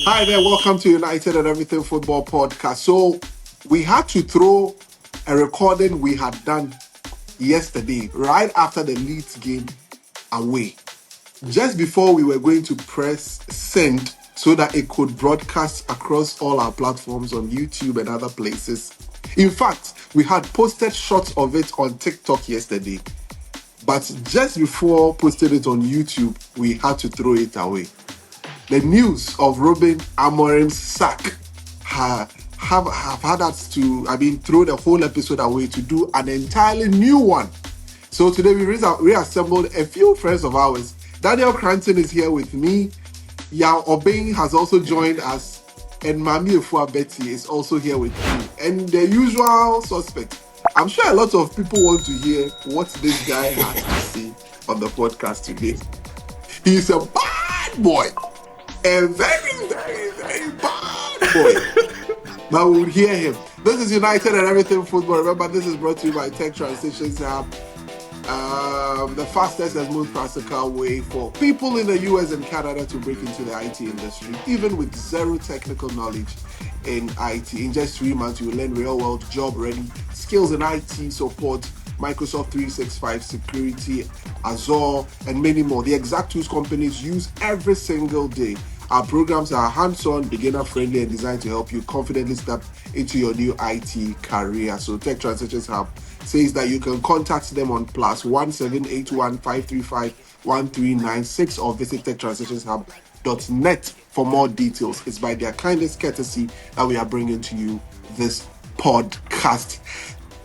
Hi there, welcome to United and Everything Football Podcast. So, we had to throw a recording we had done yesterday, right after the Leeds game away, just before we were going to press send so that it could broadcast across all our platforms on YouTube and other places. In fact, we had posted shots of it on TikTok yesterday, but just before posting it on YouTube, we had to throw it away. The news of Ruben Amorim's sack have had us to, throw the whole episode away to do an entirely new one. So today we reassembled a few friends of ours. Daniel Cranton is here with me. Yao Obeng has also joined us. And Mami Efua Betty is also here with me. And the usual suspect. I'm sure a lot of people want to hear what this guy has to say on the podcast today. He's a bad boy. A very, very, very bad boy. But we'll hear him. This is United and Everything Football. Remember, this is brought to you by Tech Transitions Hub. The fastest and most practical way for people in the US and Canada to break into the IT industry, even with zero technical knowledge in IT. In just 3 months, you will learn real-world job-ready skills in IT support, Microsoft 365 security, Azure, and many more. The exact tools companies use every single day. Our programs are hands-on, beginner-friendly, and designed to help you confidently step into your new IT career. So Tech Transitions Hub says that you can contact them on +1 535 1396 or visit techtransitionshub.net for more details. It's by their kindest courtesy that we are bringing to you this podcast.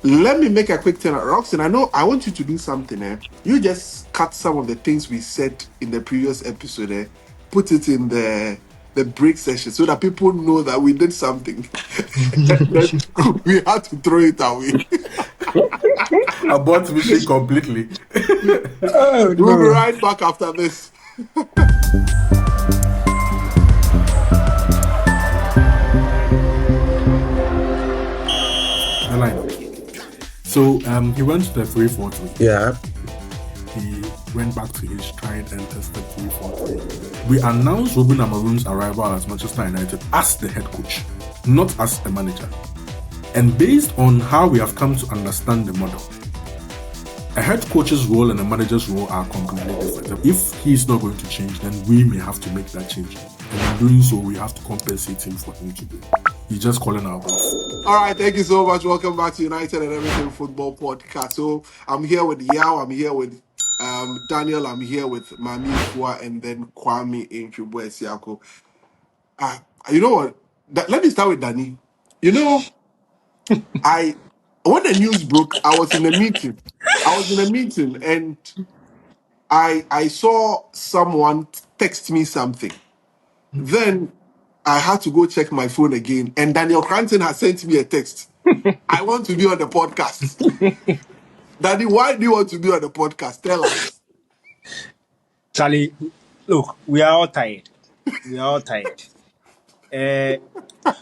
Let me make a quick turn. Roxanne, I want you to do something. You just cut some of the things we said in the previous episode. Put it in the break session so that people know that we did something. We had to throw it away. Abort mission completely. We'll be right back after this. So he went to the 3-4-3. Yeah. He went back to his tried and tested 3-4-3. We announced Ruben Amorim's arrival at Manchester United as the head coach, not as a manager. And based on how we have come to understand the model, a head coach's role and a manager's role are completely different. If he's not going to change, then we may have to make that change. And in doing so, we have to compensate him for him to do. He's just calling our bluff. All right, thank you so much. Welcome back to United and Everything Football Podcast. So I'm here with Yao, I'm here with Daniel, I'm here with Mami Efua, and then Kwami in Siako. You know what? Let me start with Danny. You know, when the news broke, I was in a meeting. And I saw someone text me something. Then I had to go check my phone again, and Daniel Cranton has sent me a text. I want to be on the podcast. Daddy, why do you want to be on the podcast? Tell us. Charlie, look, we are all tired.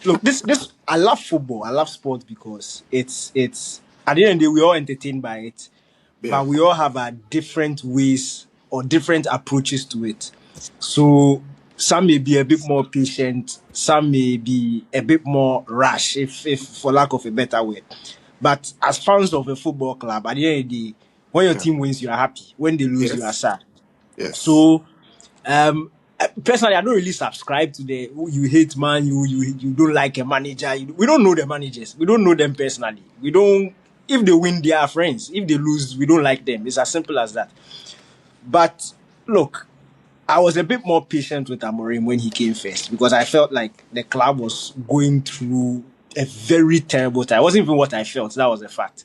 Look, this I love football. I love sport because it's at the end of the day we all entertained by it, but we all have our different ways or different approaches to it. So some may be a bit more patient, some may be a bit more rash, if for lack of a better word. But as fans of a football club, at the end of the day, when your team wins, you are happy. When they lose, you are sad. Yes. So, personally, I don't really subscribe to the you hate man, you don't like a manager. We don't know the managers. We don't know them personally. We don't. If they win, they are friends. If they lose, we don't like them. It's as simple as that. But look, I was a bit more patient with Amorim when he came first because I felt like the club was going through a very terrible time. It wasn't even what I felt. That was a fact.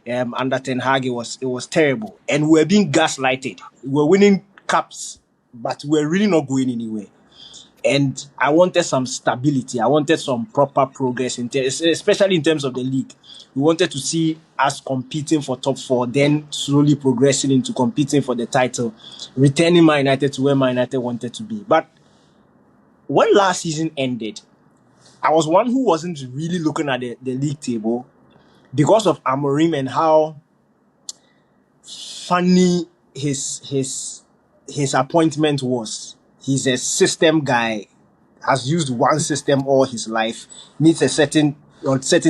Under Ten Hag, it was terrible, and we were being gaslighted. We were winning cups, but we're really not going anywhere. And I wanted some stability. I wanted some proper progress, especially in terms of the league. We wanted to see us competing for top 4, then slowly progressing into competing for the title, returning Man United to where Man United wanted to be. But when last season ended, I was one who wasn't really looking at the league table because of Amorim and how funny his appointment was. He's a system guy. has used one system all his life, needs a certain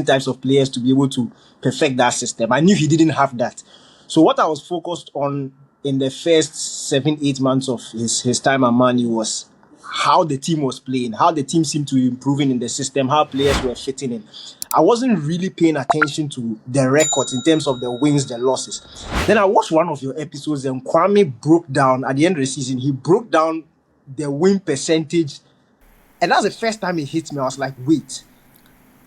types of players to be able to perfect that system. I knew he didn't have that. So what I was focused on in the first 7-8 months of his time at Man U was how the team was playing, how the team seemed to be improving in the system, how players were fitting in. I wasn't really paying attention to the records in terms of the wins, the losses. Then I watched one of your episodes and Kwami broke down, at the end of the season, he broke down the win percentage. And that's the first time it hit me. I was like, wait,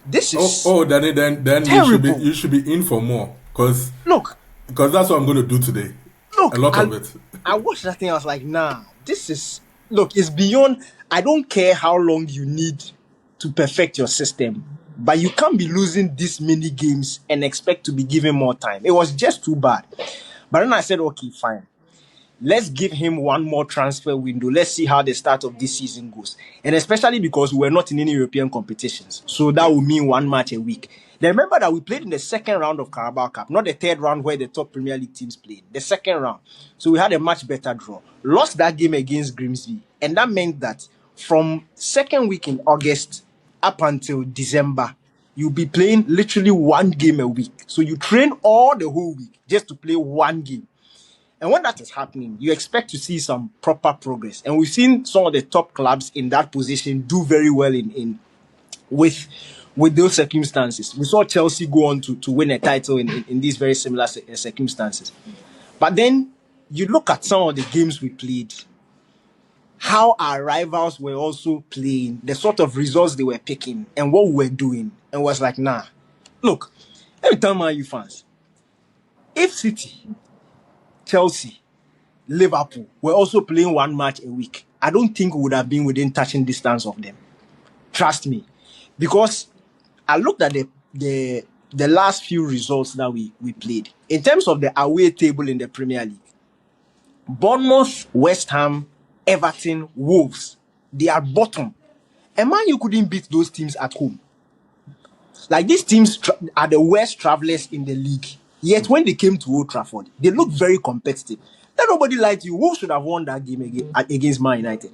this is then you should be in for more. Because that's what I'm going to do today. Look, a lot of it. I watched that thing. I was like, nah, this is... Look, it's beyond... I don't care how long you need to perfect your system, but you can't be losing this many games and expect to be given more time. It was just too bad. But then I said, okay, fine. Let's give him one more transfer window. Let's see how the start of this season goes. And especially because we're not in any European competitions. So that will mean one match a week. Then remember that we played in the second round of Carabao Cup, not the third round where the top Premier League teams played. The second round. So we had a much better draw. Lost that game against Grimsby. And that meant that from second week in August up until December, you'll be playing literally one game a week. So you train all the whole week just to play one game. And when that is happening, you expect to see some proper progress. And we've seen some of the top clubs in that position do very well with those circumstances. We saw Chelsea go on to win a title in these very similar circumstances. But then you look at some of the games we played, how our rivals were also playing, the sort of results they were picking, and what we were doing. And was like, nah. Look, let me tell Man U fans, if City, Chelsea, Liverpool were also playing one match a week, I don't think we would have been within touching distance of them. Trust me. Because I looked at the last few results that we played. In terms of the away table in the Premier League, Bournemouth, West Ham, Everton, Wolves, they are bottom. And Man U couldn't beat those teams at home. Like, these teams are the worst travelers in the league. Yet when they came to Old Trafford, they looked very competitive. Let nobody lie to you. Wolves should have won that game against Man United.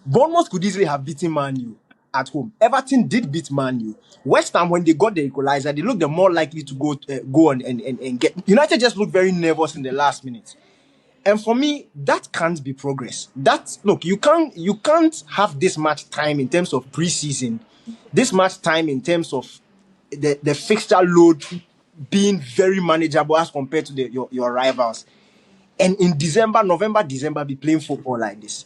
Bournemouth could easily have beaten Man U at home. Everton did beat Man U. West Ham, when they got the equalizer, they looked the more likely to go on and get... United just looked very nervous in the last minute. And for me, that can't be progress. Look, you can't have this much time in terms of preseason, this much time in terms of the fixture load being very manageable as compared to your rivals. And in November, December, be playing football like this.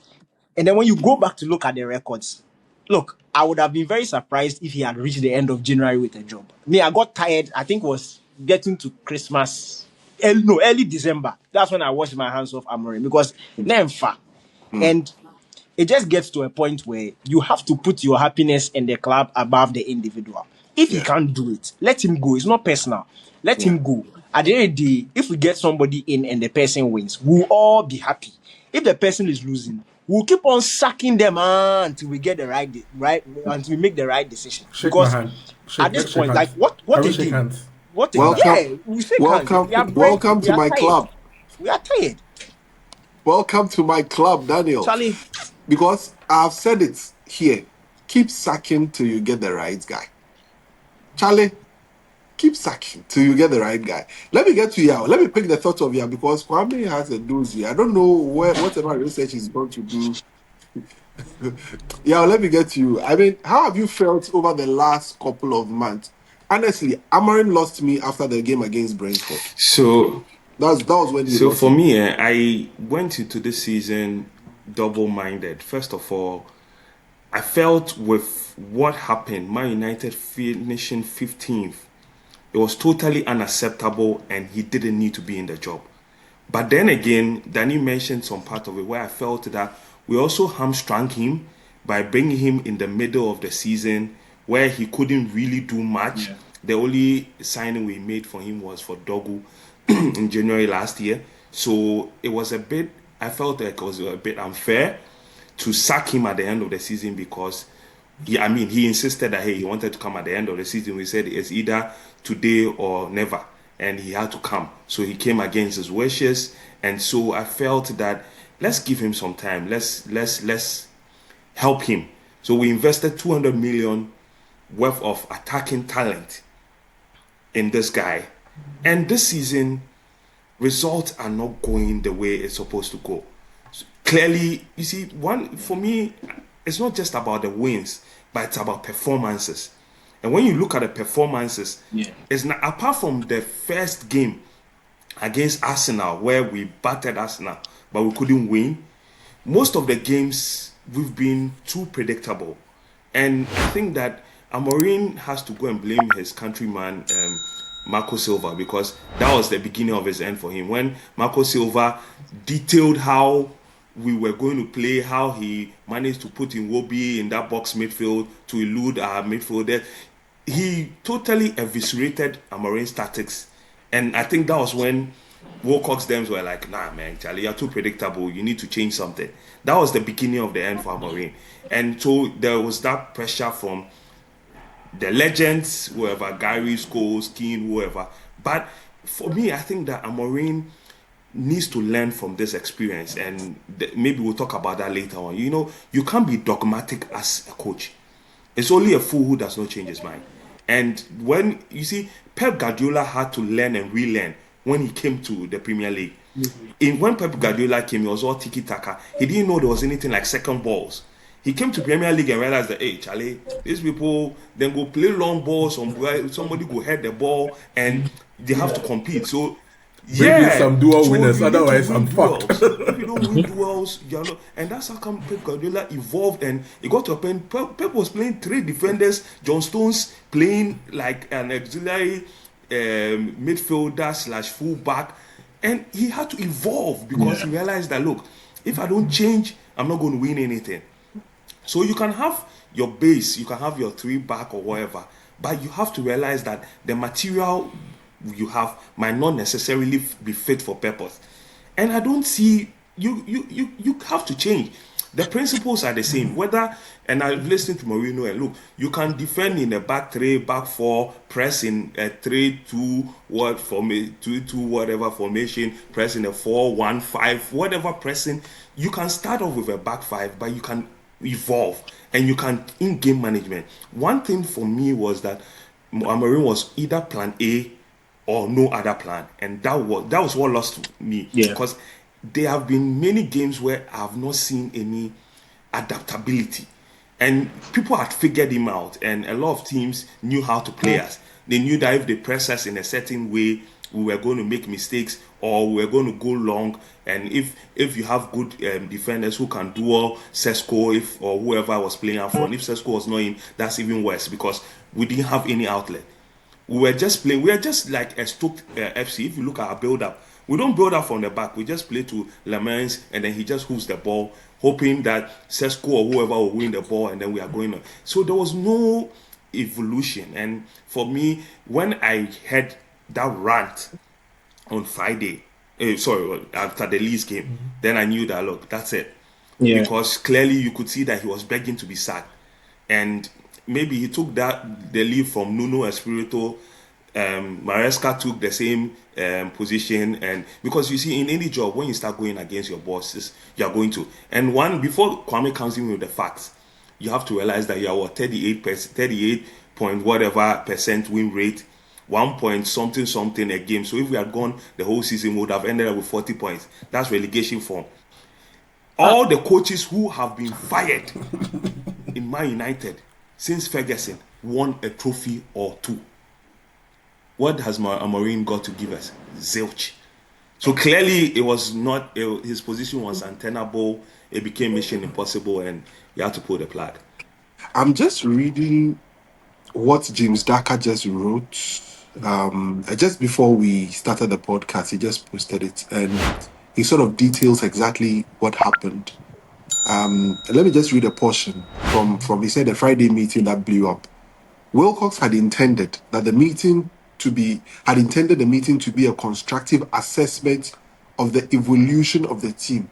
And then when you go back to look at the records, look, I would have been very surprised if he had reached the end of January with a job. Me, I got tired. I think it was getting to Christmas. Early December. That's when I washed my hands off Amorim because Nemfa. And it just gets to a point where you have to put your happiness in the club above the individual. If he can't do it, let him go. It's not personal. Let him go. At the end of the day, if we get somebody in and the person wins, we'll all be happy. If the person is losing, we'll keep on sacking them until we get the right until we make the right decision. Shake because my hand. at this point, like what again? What again? Welcome to my club. We are tired. Welcome to my club, Daniel. Charlie. Because I've said it here. Keep sacking till you get the right guy. Charlie, keep sacking till you get the right guy. Let me get to Yao. Let me pick the thoughts of Yao because Kwame has a doozy. I don't know whatever research he's going to do. Yao, let me get to you. I mean, how have you felt over the last couple of months? Honestly, Amorim lost me after the game against Brentford. So that was when he So lost for me. I went into this season double-minded. First of all, I felt with what happened, Man United finishing 15th, it was totally unacceptable and he didn't need to be in the job. But then again, Danny mentioned some part of it where I felt that we also hamstrung him by bringing him in the middle of the season where he couldn't really do much. Yeah. The only signing we made for him was for Dogu in January last year. So it was I felt like it was a bit unfair to sack him at the end of the season because he insisted that, he wanted to come at the end of the season. We said it's either today or never. And he had to come. So he came against his wishes. And so I felt that let's give him some time. Let's help him. So we invested 200 million worth of attacking talent in this guy. And this season, results are not going the way it's supposed to go. So clearly, you see, for me, it's not just about the wins, but it's about performances. And when you look at the performances, it's not, apart from the first game against Arsenal, where we battered Arsenal, but we couldn't win, most of the games we've been too predictable. And I think that Amorim has to go and blame his countryman, Marco Silva, because that was the beginning of his end for him. When Marco Silva detailed how we were going to play, how he managed to put in Iwobi in that box midfield to elude our midfielder, he totally eviscerated Amorim's tactics. And I think that was when Wilcock's Dems were like, nah, man, Charlie, you're too predictable. You need to change something. That was the beginning of the end for Amorim. And so there was that pressure from the legends, whoever, Gary, Scholes, Keane, whoever. But for me, I think that Amorim needs to learn from this experience. And maybe we'll talk about that later on. You know, you can't be dogmatic as a coach. It's only a fool who does not change his mind. And when, you see, Pep Guardiola had to learn and relearn when he came to the Premier League. When Pep Guardiola came, he was all tiki-taka. He didn't know there was anything like second balls. He came to Premier League and realized that, hey, Charlie, these people then go play long balls, somebody go head the ball, and they have to compete. So, maybe some dual winners, otherwise I'm fucked. If you don't win duels, you're not. And that's how come Pep Guardiola evolved, and it got to a point. Pep was playing 3 defenders, John Stones playing like an auxiliary midfielder / fullback, and he had to evolve because he realized that, look, if I don't change, I'm not going to win anything. So you can have your base, you can have your 3-back or whatever, but you have to realize that the material you have might not necessarily be fit for purpose. And I don't see, you have to change. The principles are the same. Whether, and I've listened to Mourinho, and look, you can defend in a back 3, back 4, press in a 3-2, what formation, 2-2, whatever formation, press in a 4-1-5, whatever pressing. You can start off with a back 5, but you can evolve and you can in-game management. One thing for me was that Amorim was either plan A or no other plan, and that was what lost me, because there have been many games where I have not seen any adaptability, and people had figured him out, and a lot of teams knew how to play us. They knew that if they press us in a certain way, we were going to make mistakes, or we were going to go long. And if you have good defenders who can duel Sesko, or whoever was playing up front, if Sesko was not in, that's even worse, because we didn't have any outlet. We were just playing. We are just like a Stoke FC. If you look at our build-up, we don't build up from the back. We just play to Lamens, and then he just hooves the ball, hoping that Sesko or whoever will win the ball, and then we are going on. So there was no evolution. And for me, when I heard that rant on Friday, after the Leeds game, then I knew that, look, that's it. Because clearly you could see that he was begging to be sacked. And maybe he took the leave from Nuno Espirito. Maresca took the same position, and because you see, in any job, when you start going against your bosses, you are going to. And before Kwami comes in with the facts, you have to realize that you are 38 point whatever percent win rate, 1 point something a game. So if we had gone the whole season, we would have ended up with 40 points. That's relegation form. All the coaches who have been fired in Man United since Ferguson won a trophy or 2. What has Amorim got to give us? Zilch. So clearly it was not, his position was untenable. It became mission impossible, and you had to pull the plug. I'm just reading what James Daka just wrote. Just before we started the podcast, he just posted it, and he sort of details exactly what happened. Let me just read a portion from he said the Friday meeting that blew up. Wilcox had intended the meeting to be a constructive assessment of the evolution of the team.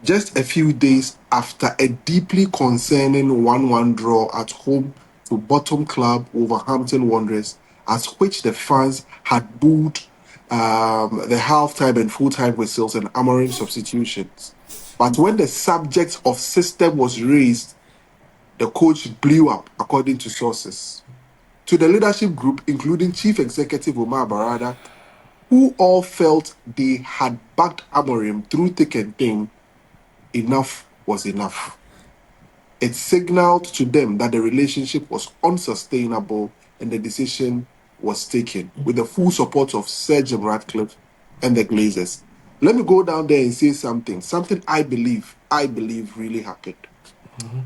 Just a few days after a deeply concerning 1-1 draw at home to bottom club Wolverhampton Wanderers, at which the fans had booed the half-time and full-time whistles and Amorim substitutions. But when the subject of system was raised, the coach blew up, according to sources. To the leadership group, including Chief Executive Omar Barada, who all felt they had backed Amorim through thick and thin, enough was enough. It signaled to them that the relationship was unsustainable and the decision was taken with the full support of Sir Jim Ratcliffe and the Glazers. Let me go down there and say something I believe really happened. Mm-hmm.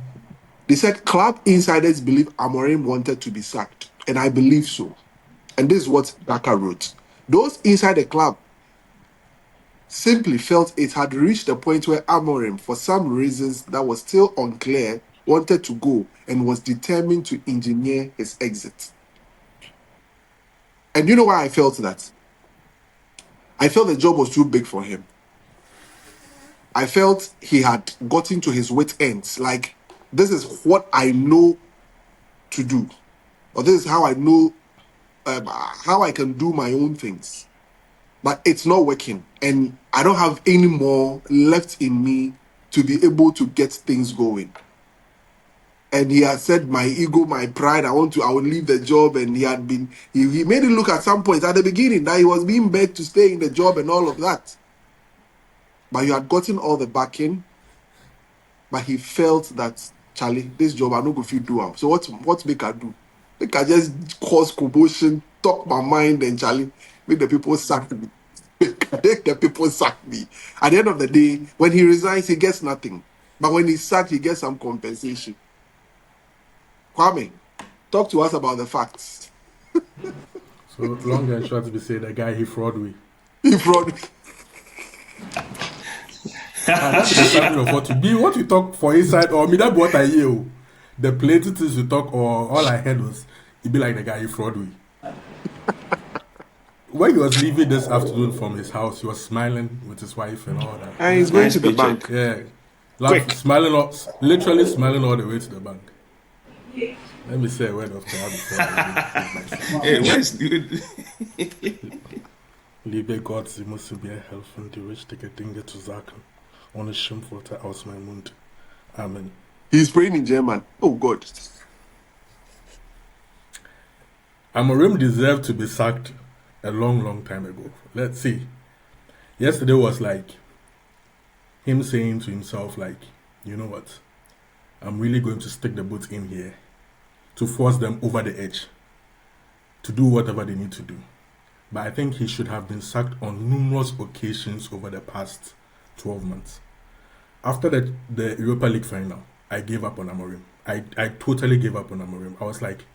They said club insiders believe Amorim wanted to be sacked, and I believe so. And this is what Daka wrote. Those inside the club simply felt it had reached a point where Amorim, for some reasons that was still unclear, wanted to go and was determined to engineer his exit. And you know why I felt that? I felt the job was too big for him. I felt he had gotten to his wit ends. Like, this is what I know to do. Or this is how I know how I can do my own things. But it's not working. And I don't have any more left in me to be able to get things going. And he had said, my ego, my pride, I will leave the job. And he had been, he made it look at some point at the beginning that he was being begged to stay in the job and all of that. But you had gotten all the backing. But he felt that, Charlie, this job, I'm not going to do. So what make I do? Make I just cause commotion, talk my mind, and Charlie, make the people sack me. Make the people sack me. At the end of the day, when he resigns, he gets nothing. But when he's sacked, he gets some compensation. Kwami, talk to us about the facts. So long and short, we say the guy he fraud with. He fraud. That's the something of what you talk for inside, or me that what I hear. The plenty things you talk, or all I heard was it be like the guy he fraud with. When he was leaving this afternoon from his house, he was smiling with his wife and all that. And he's going to the bank. Yeah, smiling, literally smiling all the way to the bank. Let me say a word of prayer before I Hey, where's Liebe Gott, sie müssen mir helfen, die richtigen Dinge zu sagen, ohne Schimpfworte aus meinem Mund. Amen. He's praying in German. Oh God. Amorim deserved to be sacked a long time ago. Let's see. Yesterday was like him saying to himself, like, you know what? I'm really going to stick the boot in here to force them over the edge to do whatever they need to do. But I think he should have been sacked on numerous occasions over the past 12 months. After the Europa League final, I gave up on Amorim. I totally gave up on Amorim. I was like,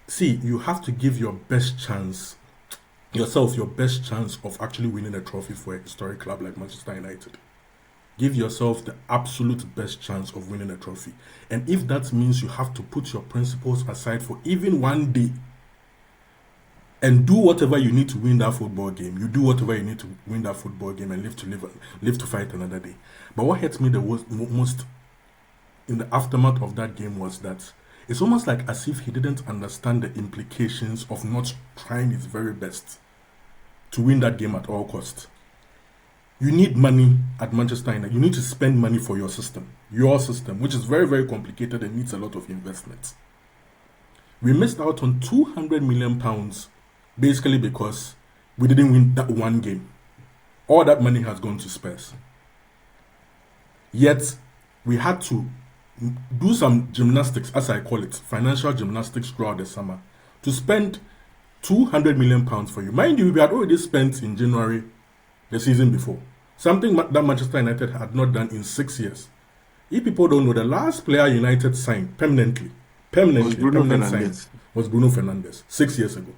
see, you have to give yourself your best chance of actually winning a trophy for a historic club like Manchester United. Give yourself the absolute best chance of winning a trophy. And if that means you have to put your principles aside for even one day and do whatever you need to win that football game, you do whatever you need to win that football game and live to fight another day. But what hurt me the most in the aftermath of that game was that it's almost like as if he didn't understand the implications of not trying his very best to win that game at all costs. You need money at Manchester United. You need to spend money for your system, which is very, very complicated and needs a lot of investment. We missed out on £200 million basically because we didn't win that one game. All that money has gone to Spurs. Yet, we had to do some gymnastics, as I call it, financial gymnastics throughout the summer, to spend £200 million for you. Mind you, we had already spent in January the season before. Something that Manchester United had not done in 6 years. If people don't know, the last player United signed permanently was Bruno Fernandes 6 years ago.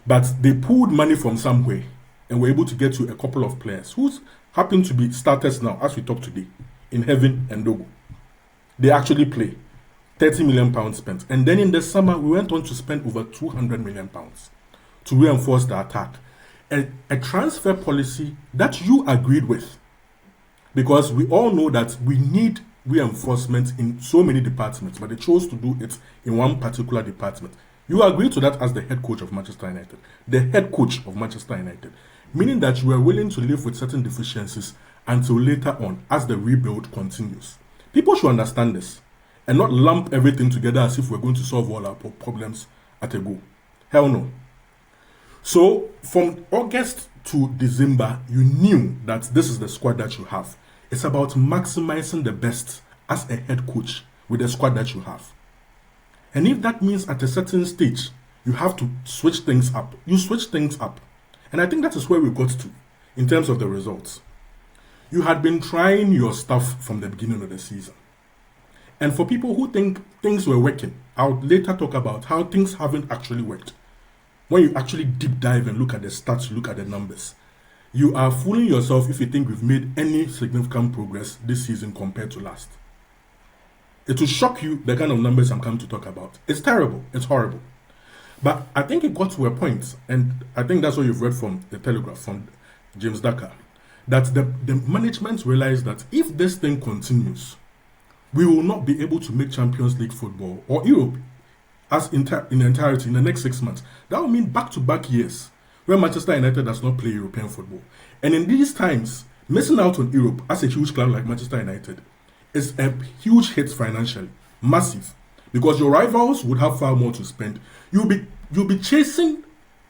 But they pulled money from somewhere and were able to get to a couple of players who happen to be starters now, as we talk today, in Heaven and Dogo. They actually play. £30 million spent. And then in the summer, we went on to spend over £200 million to reinforce the attack. A transfer policy that you agreed with, because we all know that we need reinforcement in so many departments, but they chose to do it in one particular department. You agreed to that as the head coach of Manchester United. The head coach of Manchester United. Meaning that you are willing to live with certain deficiencies until later on as the rebuild continues. People should understand this and not lump everything together as if we're going to solve all our problems at a go. Hell no. So from August to December, you knew that this is the squad that you have. It's about maximizing the best as a head coach with the squad that you have. And if that means at a certain stage, you have to switch things up, you switch things up. And I think that is where we got to in terms of the results. You had been trying your stuff from the beginning of the season. And for people who think things were working, I'll later talk about how things haven't actually worked. When you actually deep dive and look at the stats, look at the numbers, you are fooling yourself if you think we've made any significant progress this season compared to last. It will shock you the kind of numbers I'm coming to talk about. It's terrible. It's horrible. But I think it got to a point, and I think that's what you've read from the Telegraph, from James Daka, that the management realized that if this thing continues, we will not be able to make Champions League football or Europe as in entirety in the next 6 months. That will mean back-to-back years where Manchester United does not play European football. And in these times, missing out on Europe as a huge club like Manchester United is a huge hit financially, massive, because your rivals would have far more to spend. You'll be chasing,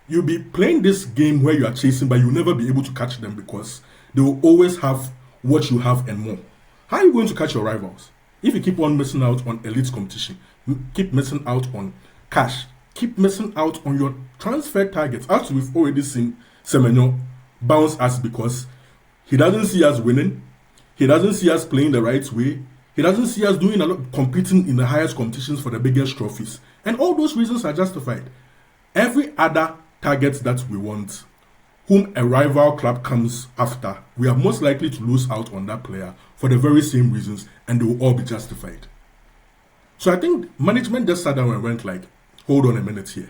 you'll be playing this game where you are chasing, but you'll never be able to catch them because they will always have what you have and more. How are you going to catch your rivals? If you keep on missing out on elite competition, keep missing out on cash, keep missing out on your transfer targets, as we've already seen Semenyo bounce us because he doesn't see us winning. He doesn't see us playing the right way. He doesn't see us doing a lot, competing in the highest competitions for the biggest trophies. And all those reasons are justified. Every other target that we want, whom a rival club comes after, we are most likely to lose out on that player for the very same reasons, and they will all be justified. So I think management just sat down and went like, hold on a minute here.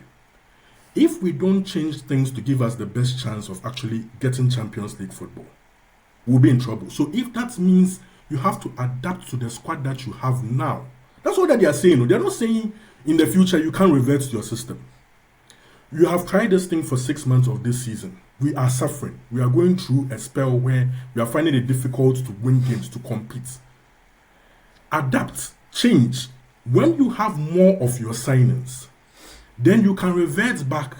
If we don't change things to give us the best chance of actually getting Champions League football, we'll be in trouble. So if that means you have to adapt to the squad that you have now, that's what they are saying. They're not saying in the future you can't revert to your system. You have tried this thing for 6 months of this season. We are suffering. We are going through a spell where we are finding it difficult to win games, to compete. Adapt, change. When you have more of your signings, then you can revert back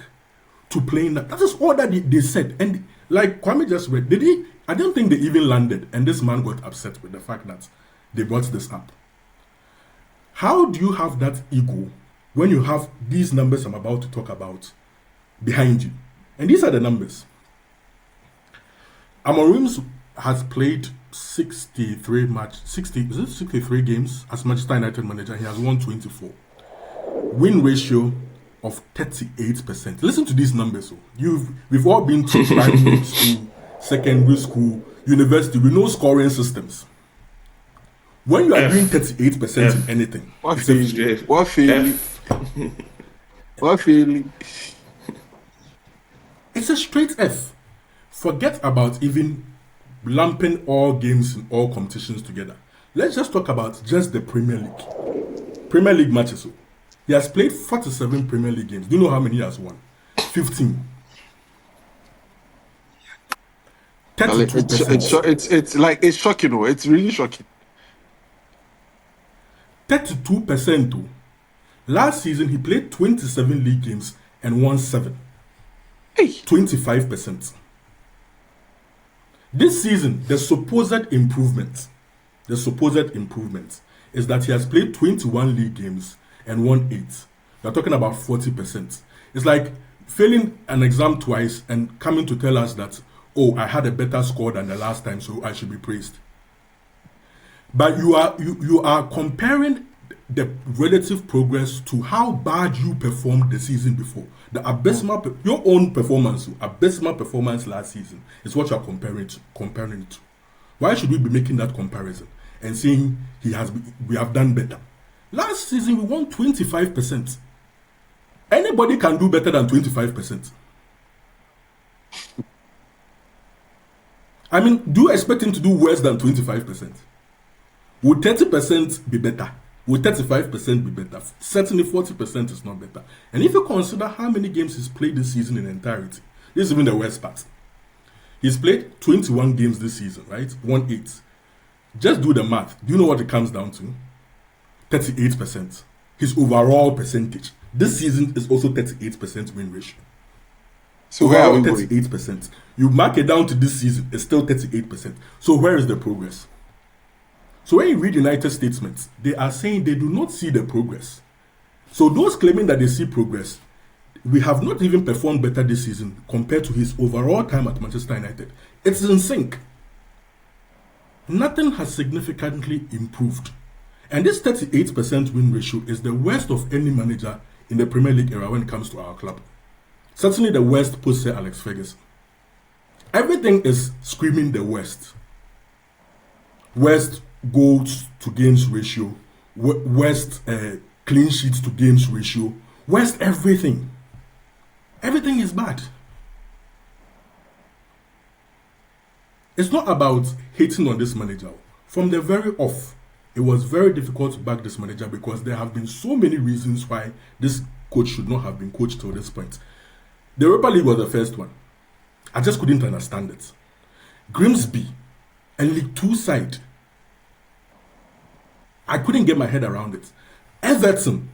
to playing that. That is all that they said. And like Kwami just read, I don't think they even landed, and this man got upset with the fact that they brought this up. How do you have that ego when you have these numbers I'm about to talk about behind you? And these are the numbers. Amorim has played 63 games as Manchester United manager. He has won 24. Win ratio of 38%. Listen to these numbers. We've all been to primary school, secondary school, university. We know scoring systems. When you are doing 38% in anything, what feeling? It's a straight F. Forget about even lumping all games in all competitions together. Let's just talk about just the Premier League. Premier League matches. He has played 47 Premier League games. Do you know how many he has won? 15. 32%. It's shocking. It's really shocking. 32% though. Last season he played 27 league games and won 7. 25%. This season, the supposed improvement is that he has played 21 league games and won 8. We're talking about 40%. It's like failing an exam twice and coming to tell us that, oh, I had a better score than the last time, so I should be praised. But you are comparing the relative progress to how bad you performed the season before. The abysmal, your own performance, abysmal performance last season is what you are comparing it to. Why should we be making that comparison and saying we have done better? Last season we won 25%. Anybody can do better than 25%. I mean, do you expect him to do worse than 25%? Would 30% be better? Would 35% be better? Certainly 40% is not better. And if you consider how many games he's played this season in entirety, this is even the worst part. He's played 21 games this season, right? Won 8. Just do the math. Do you know what it comes down to? 38%. His overall percentage. This season is also 38% win ratio. So where are we going? 38%. You mark it down to this season, it's still 38%. So where is the progress? So when you read United statements, they are saying they do not see the progress. So those claiming that they see progress, we have not even performed better this season compared to his overall time at Manchester United. It's in sync. Nothing has significantly improved. And this 38% win ratio is the worst of any manager in the Premier League era when it comes to our club. Certainly the worst post Sir Alex Ferguson. Everything is screaming the worst. Worst goals to games ratio, worst clean sheets to games ratio, worst everything. Everything is bad. It's not about hating on this manager. From the very off, it was very difficult to back this manager because there have been so many reasons why this coach should not have been coached till this point. The Europa League was the first one. I just couldn't understand it. Grimsby and League 2 side, I couldn't get my head around it. Everton,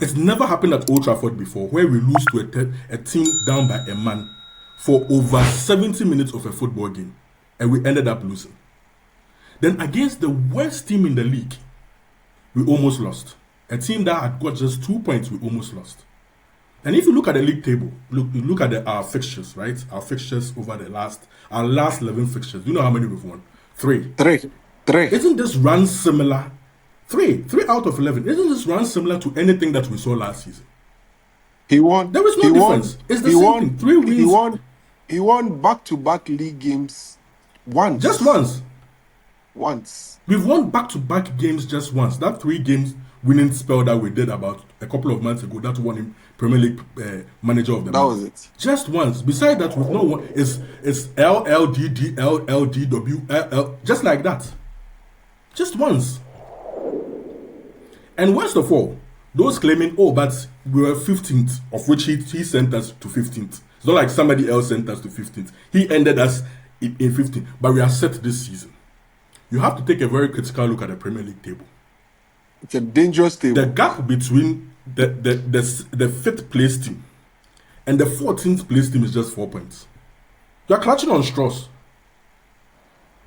it's never happened at Old Trafford before where we lose to a team down by a man for over 70 minutes of a football game and we ended up losing. Then against the worst team in the league, we almost lost. A team that had got just 2 points, we almost lost. And if you look at the league table, look at our fixtures, right? Our fixtures over our last 11 fixtures. Do you know how many we've won? 3. 3. Isn't this run similar? 3 out of 11. Isn't this run similar to anything that we saw last season? He won. There is no difference. It's the same thing. 3 wins. He won back-to-back league games once. Just once. Once. We've won back-to-back games just once. That 3 games winning spell that we did about a couple of months ago, that won him Premier League manager of the month. That was it. Just once. Besides that, we've not won. It's LLDD, LLDW, LL, just like that. Just once. And worst of all, those claiming, but we were 15th, of which he sent us to 15th. It's not like somebody else sent us to 15th. He ended us in 15th. But we are set this season. You have to take a very critical look at the Premier League table. It's a dangerous table. The gap between the 5th place team and the 14th place team is just 4 points. You are clutching on straws.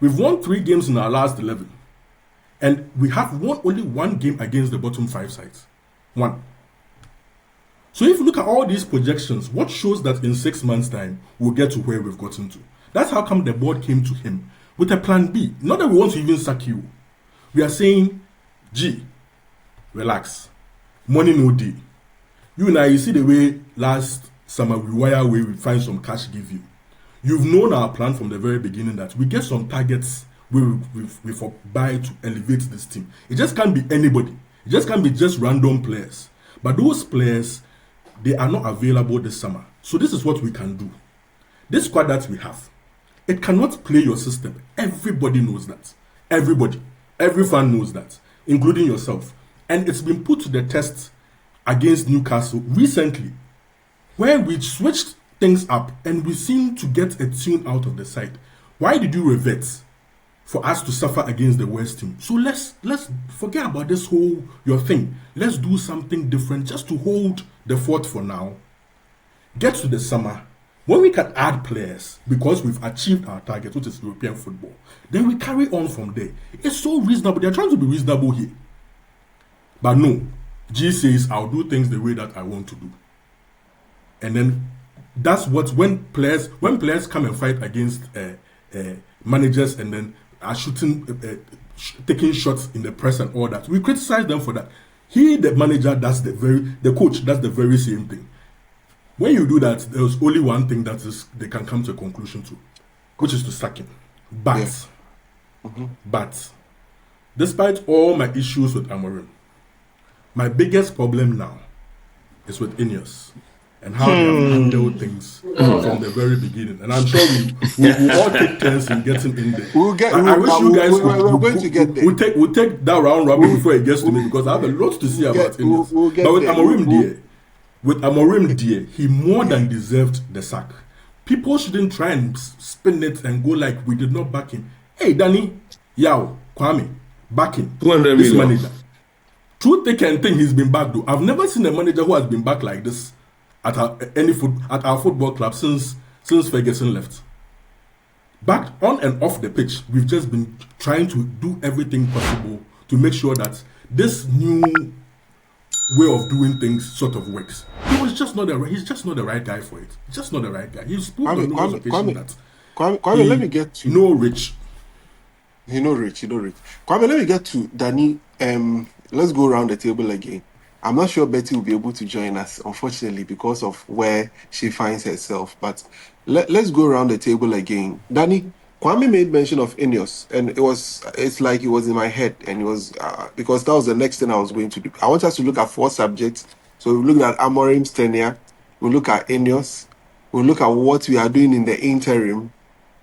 We've won 3 games in our last 11. And we have won only 1 game against the bottom 5 sides. 1. So if you look at all these projections, what shows that in 6 months' time, we'll get to where we've gotten to? That's how come the board came to him with a plan B. Not that we want to even sack you. We are saying, G, relax. Money no day. You and I, you see the way last summer we wire away, we find some cash give you. You've known our plan from the very beginning that we get some targets where we buy to elevate this team. It just can't be anybody. It just can't be just random players. But those players, they are not available this summer. So this is what we can do. This squad that we have, it cannot play your system. Everybody knows that. Everybody. Every fan knows that, including yourself. And it's been put to the test against Newcastle recently, where we switched things up and we seem to get a tune out of the side. Why did you revert? For us to suffer against the worst team. So let's forget about this whole your thing. Let's do something different just to hold the fort for now. Get to the summer. When we can add players, because we've achieved our target, which is European football, then we carry on from there. It's so reasonable. They're trying to be reasonable here. But no, G says, I'll do things the way that I want to do. And then that's what, when players come and fight against managers and then are shooting, taking shots in the press and all that, we criticize them for that. The manager, the coach does the very same thing. When you do that, there's only one thing that is they can come to a conclusion to, which is to sack him. But, but, despite all my issues with Amorim, my biggest problem now is with INEOS and how they have handled things from the very beginning. And I'm sure we'll all take turns in getting in there. I wish you guys we'll take that round robin before it gets to me, because I have a lot to say about INEOS. But with Amorim dear, he more than deserved the sack. People shouldn't try and spin it and go like we did not back him. Hey, Danny, Yao, Kwami, backing 200 this million. manager. True thick and thing, he's been back though. I've never seen a manager who has been back like this at our football club since Ferguson left. Back on and off the pitch, we've just been trying to do everything possible to make sure that this new way of doing things sort of works. He's just not the right guy for it. He's just not the right guy. He's proved on numerous occasions that Kwame, let me get to Rich. Rich. Kwame, let me get to Danny. Let's go around the table again. I'm not sure Betty will be able to join us, unfortunately, because of where she finds herself. But let's go around the table again. Danny, Kwame made mention of INEOS, and it's like it was in my head, and it was because that was the next thing I was going to do. I want us to look at 4 subjects. So we look at Amorim's tenure, we look at INEOS, we look at what we are doing in the interim,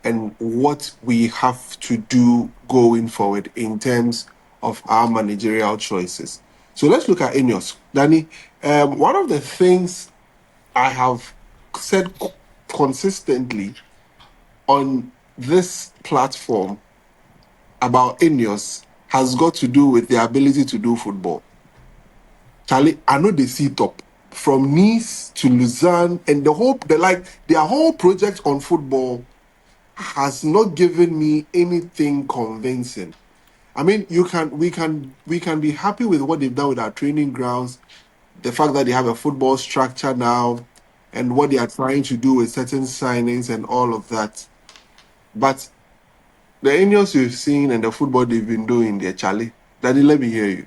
and what we have to do going forward in terms of our managerial choices. So let's look at INEOS. Danny, one of the things I have said consistently on this platform about INEOS has got to do with the ability to do football. Charlie, I know they see top from Nice to Lausanne, and their whole project on football has not given me anything convincing. I mean, we can be happy with what they've done with our training grounds, the fact that they have a football structure now, and what they are trying to do with certain signings and all of that. But the INEOS we've seen and the football they've been doing there, Charlie, Daddy, let me hear you.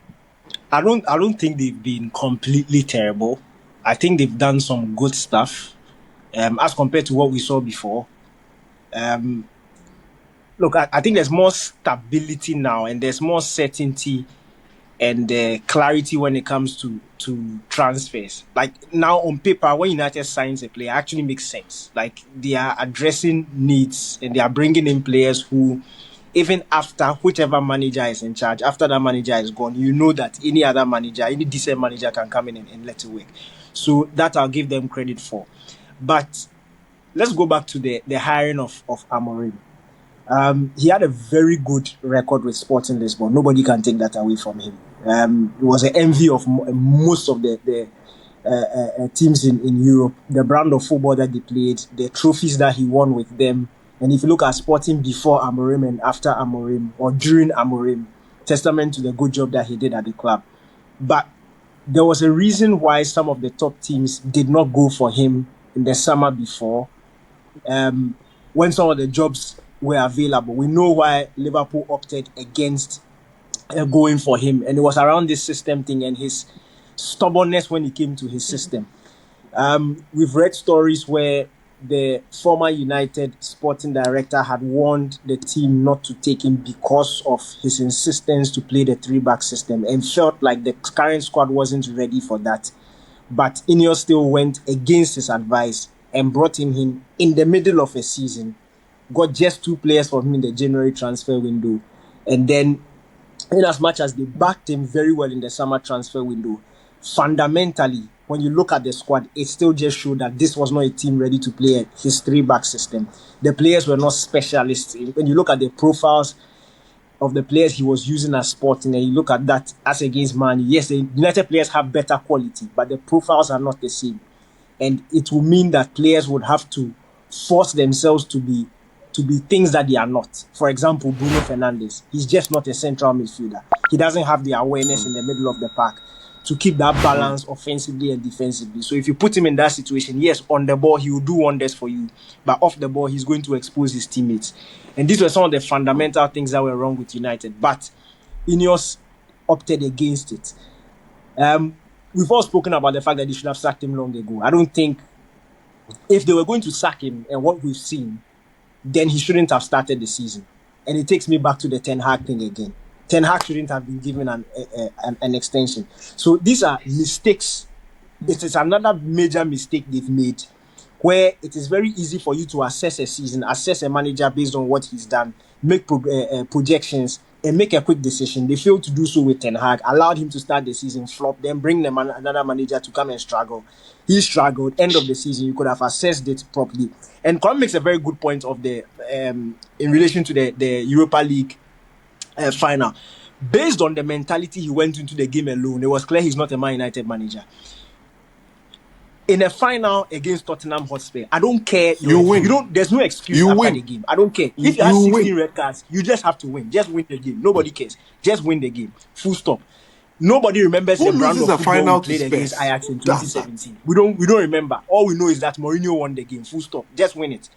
I don't think they've been completely terrible. I think they've done some good stuff, as compared to what we saw before. Look, I think there's more stability now, and there's more certainty and clarity when it comes to transfers. Like now on paper, when United signs a player, it actually makes sense. Like they are addressing needs and they are bringing in players who, even after whichever manager is in charge, after that manager is gone, you know that any other manager, any decent manager can come in and let it work. So that I'll give them credit for. But let's go back to the hiring of Amorim. He had a very good record with Sporting Lisbon. Nobody can take that away from him. He was an envy of most of the teams in Europe. The brand of football that they played, the trophies that he won with them. And if you look at Sporting before Amorim and after Amorim, or during Amorim, testament to the good job that he did at the club. But there was a reason why some of the top teams did not go for him in the summer before. When some of the jobs were available. We know why Liverpool opted against going for him, and it was around this system thing and his stubbornness when it came to his system. We've read stories where the former United sporting director had warned the team not to take him because of his insistence to play the 3-back system, and felt like the current squad wasn't ready for that. But INEOS still went against his advice and brought him in the middle of a season. Got just 2 players for him in the January transfer window. And then, in as much as they backed him very well in the summer transfer window, fundamentally, when you look at the squad, it still just showed that this was not a team ready to play his 3-back system. The players were not specialists. When you look at the profiles of the players he was using as Sporting, and you look at that as against Man, yes, the United players have better quality, but the profiles are not the same. And it will mean that players would have to force themselves to be things that they are not. For example, Bruno Fernandes, he's just not a central midfielder. He doesn't have the awareness in the middle of the park to keep that balance offensively and defensively. So if you put him in that situation, yes, on the ball, he will do wonders for you. But off the ball, he's going to expose his teammates. And these were some of the fundamental things that were wrong with United. But INEOS opted against it. We've all spoken about the fact that they should have sacked him long ago. I don't think if they were going to sack him and what we've seen, then he shouldn't have started the season. And it takes me back to the Ten Hag thing again. Ten Hag shouldn't have been given an extension. So these are mistakes. It is another major mistake they've made, where it is very easy for you to assess a season, assess a manager based on what he's done, make projections, and make a quick decision. They failed to do so with Ten Hag, allowed him to start the season, flop, then bring them another manager to come and struggle. He struggled. End of the season, you could have assessed it properly. And Kwame makes a very good point of the in relation to the Europa League final. Based on the mentality he went into the game alone, it was clear he's not a Man United manager. In a final against Tottenham Hotspur, I don't care. You win. There's no excuse You after win. the game. I don't care. If you have 16 red cards, you just have to win. Just win the game. Nobody cares. Just win the game. Full stop. Nobody remembers Who the brand loses of a football final we played to against Spurs? Ajax in 2017. We don't remember. All we know is that Mourinho won the game. Full stop. Just win it.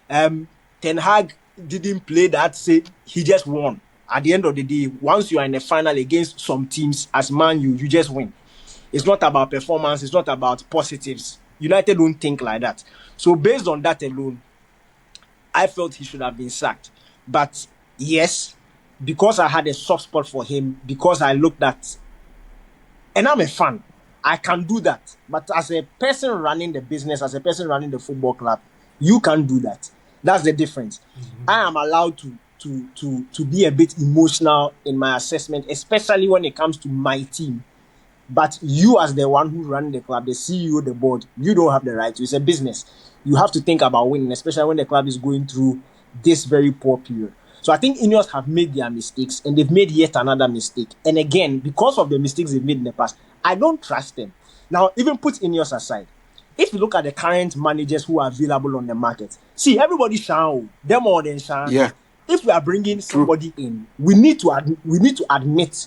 Ten Hag didn't play that. Say he just won. At the end of the day, once you are in a final against some teams as Man U, you just win. It's not about performance. It's not about positives. United don't think like that. So based on that alone, I felt he should have been sacked. But yes, because I had a soft spot for him, because I looked at, and I'm a fan, I can do that. But as a person running the business, as a person running the football club, you can't do that. That's the difference. I am allowed to be a bit emotional in my assessment, especially when it comes to my team. But you, as the one who ran the club, the CEO, the board, you don't have the right to. It's a business. You have to think about winning, especially when the club is going through this very poor period. So I think INEOS have made their mistakes, and they've made yet another mistake. And again, because of the mistakes they've made in the past, I don't trust them. Now, even put INEOS aside. If you look at the current managers who are available on the market, see, everybody shine, them more than shine. Yeah. If we are bringing somebody in, we need to admit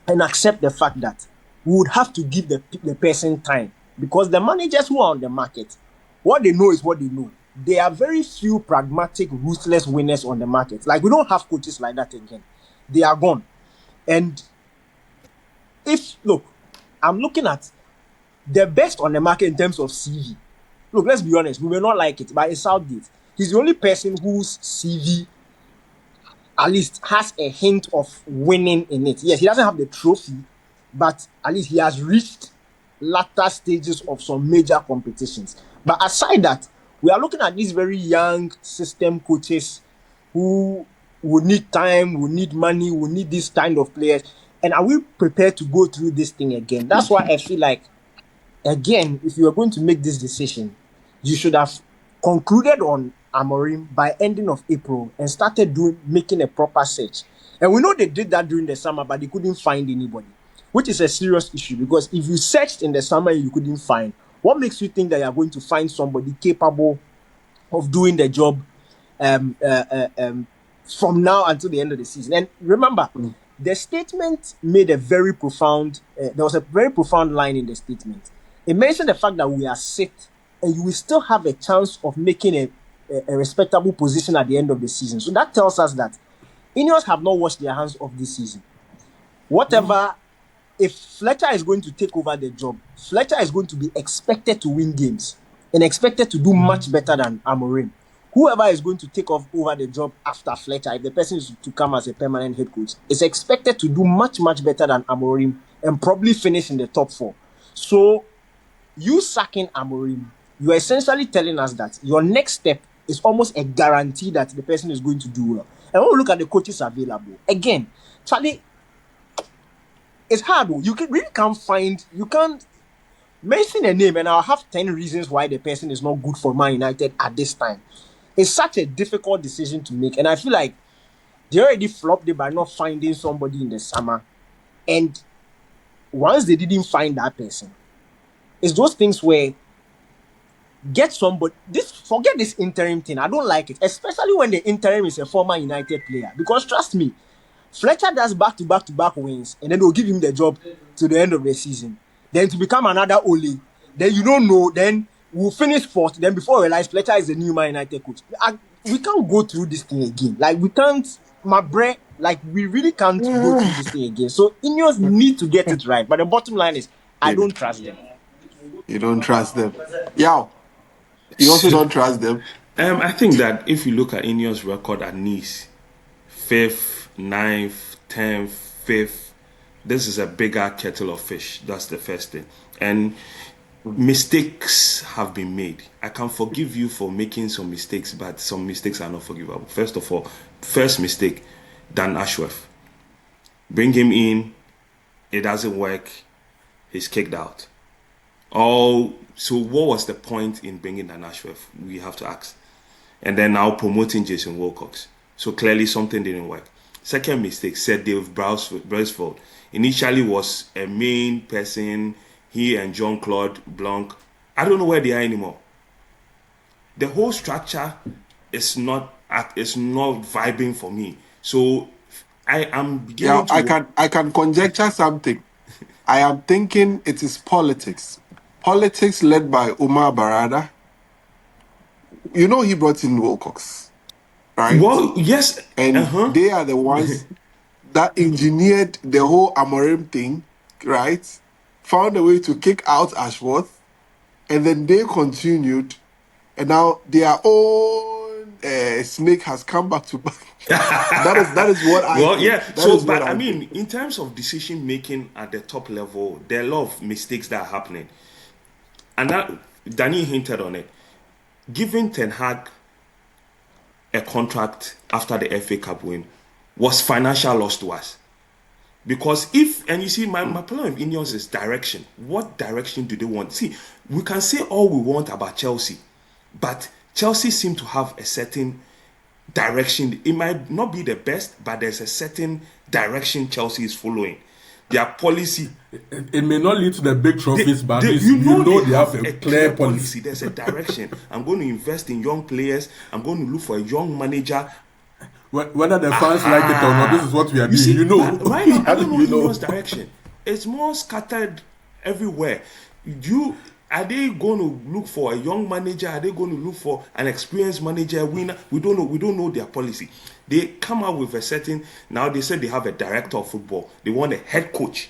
and accept the fact that we would have to give the person time, because the managers who are on the market, what they know is what they know. There are very few pragmatic, ruthless winners on the market. Like, we don't have coaches like that again. They are gone. And I'm looking at the best on the market in terms of CV. Look, let's be honest, we may not like it, but it's Southgate. He's the only person whose CV at least has a hint of winning in it. Yes, he doesn't have the trophy, but at least he has reached latter stages of some major competitions. But aside that, we are looking at these very young system coaches who will need time, will need money, will need this kind of players. And are we prepared to go through this thing again? That's why I feel like, again, if you are going to make this decision, you should have concluded on Amorim by ending of April and started making a proper search. And we know they did that during the summer, but they couldn't find anybody, which is a serious issue, because if you searched in the summer and you couldn't find, what makes you think that you are going to find somebody capable of doing the job from now until the end of the season? And remember, the statement made a very profound, there was a very profound line in the statement. It mentioned the fact that we are sick and you will still have a chance of making a respectable position at the end of the season. So that tells us that INEOS have not washed their hands of this season. Whatever, if Fletcher is going to take over the job, Fletcher is going to be expected to win games and expected to do much better than Amorim. Whoever is going to take over the job after Fletcher, if the person is to come as a permanent head coach, is expected to do much, much better than Amorim and probably finish in the top 4. So, you sacking Amorim, you are essentially telling us that your next step is almost a guarantee that the person is going to do well. And when we look at the coaches available, again, Charlie, it's hard. You can't mention a name and I'll have 10 reasons why the person is not good for Man United at this time. It's such a difficult decision to make. And I feel like they already flopped it by not finding somebody in the summer. And once they didn't find that person, it's those things where get somebody. Forget this interim thing. I don't like it, especially when the interim is a former United player. Because trust me, Fletcher does back-to-back wins, and then they'll give him the job to the end of the season. Then to become another Ole, then you don't know. Then we'll finish 4th. Then before we realize Fletcher is the new Man United coach. We can't go through this thing again. Like we can't, we really can't go through this thing again. So INEOS need to get it right. But the bottom line is, I don't trust them. You don't trust them. Yeah. You also don't trust them. I think that if you look at INEOS' record at Nice, 5th, 9th, 10th, 5th, this is a bigger kettle of fish. That's the first thing. And mistakes have been made. I can forgive you for making some mistakes, but some mistakes are not forgivable. First of all, first mistake, Dan Ashworth. Bring him in, it doesn't work, he's kicked out. So what was the point in bringing Dan Ashworth? We have to ask. And then now promoting Jason Wilcox. So clearly something didn't work. Second mistake, Sir Dave Brailsford. Initially was a main person, he and Jean-Claude Blanc. I don't know where they are anymore. The whole structure is not vibing for me. So I am beginning to... I can conjecture something. I am thinking it is politics. Politics led by Umar Barada. You know he brought in Wilcox, right? Well, yes. And they are the ones that engineered the whole Amorim thing, right? Found a way to kick out Ashworth, and then they continued, and now their own snake has come back to back. that is what I well, think. yeah. That So, is what but I think. mean, in terms of decision making at the top level, there are a lot of mistakes that are happening, and that Danny hinted on it. Giving Ten Hag a contract after the FA Cup win was financial loss to us. Because and you see, my problem with INEOS is direction. What direction do they want? See, we can say all we want about Chelsea, but Chelsea seem to have a certain direction. It might not be the best, but there's a certain direction Chelsea is following. Their policy. It may not lead to the big trophies, but they have a clear policy. There's a direction. I'm going to invest in young players. I'm going to look for a young manager. Whether the fans like it or not, this is what we are doing. See, you know, right now, I don't know INEOS direction. It's more scattered everywhere. Are they going to look for a young manager? Are they going to look for an experienced manager, winner? We don't know. We don't know their policy. They come out with a certain. Now they said they have a director of football. They want a head coach.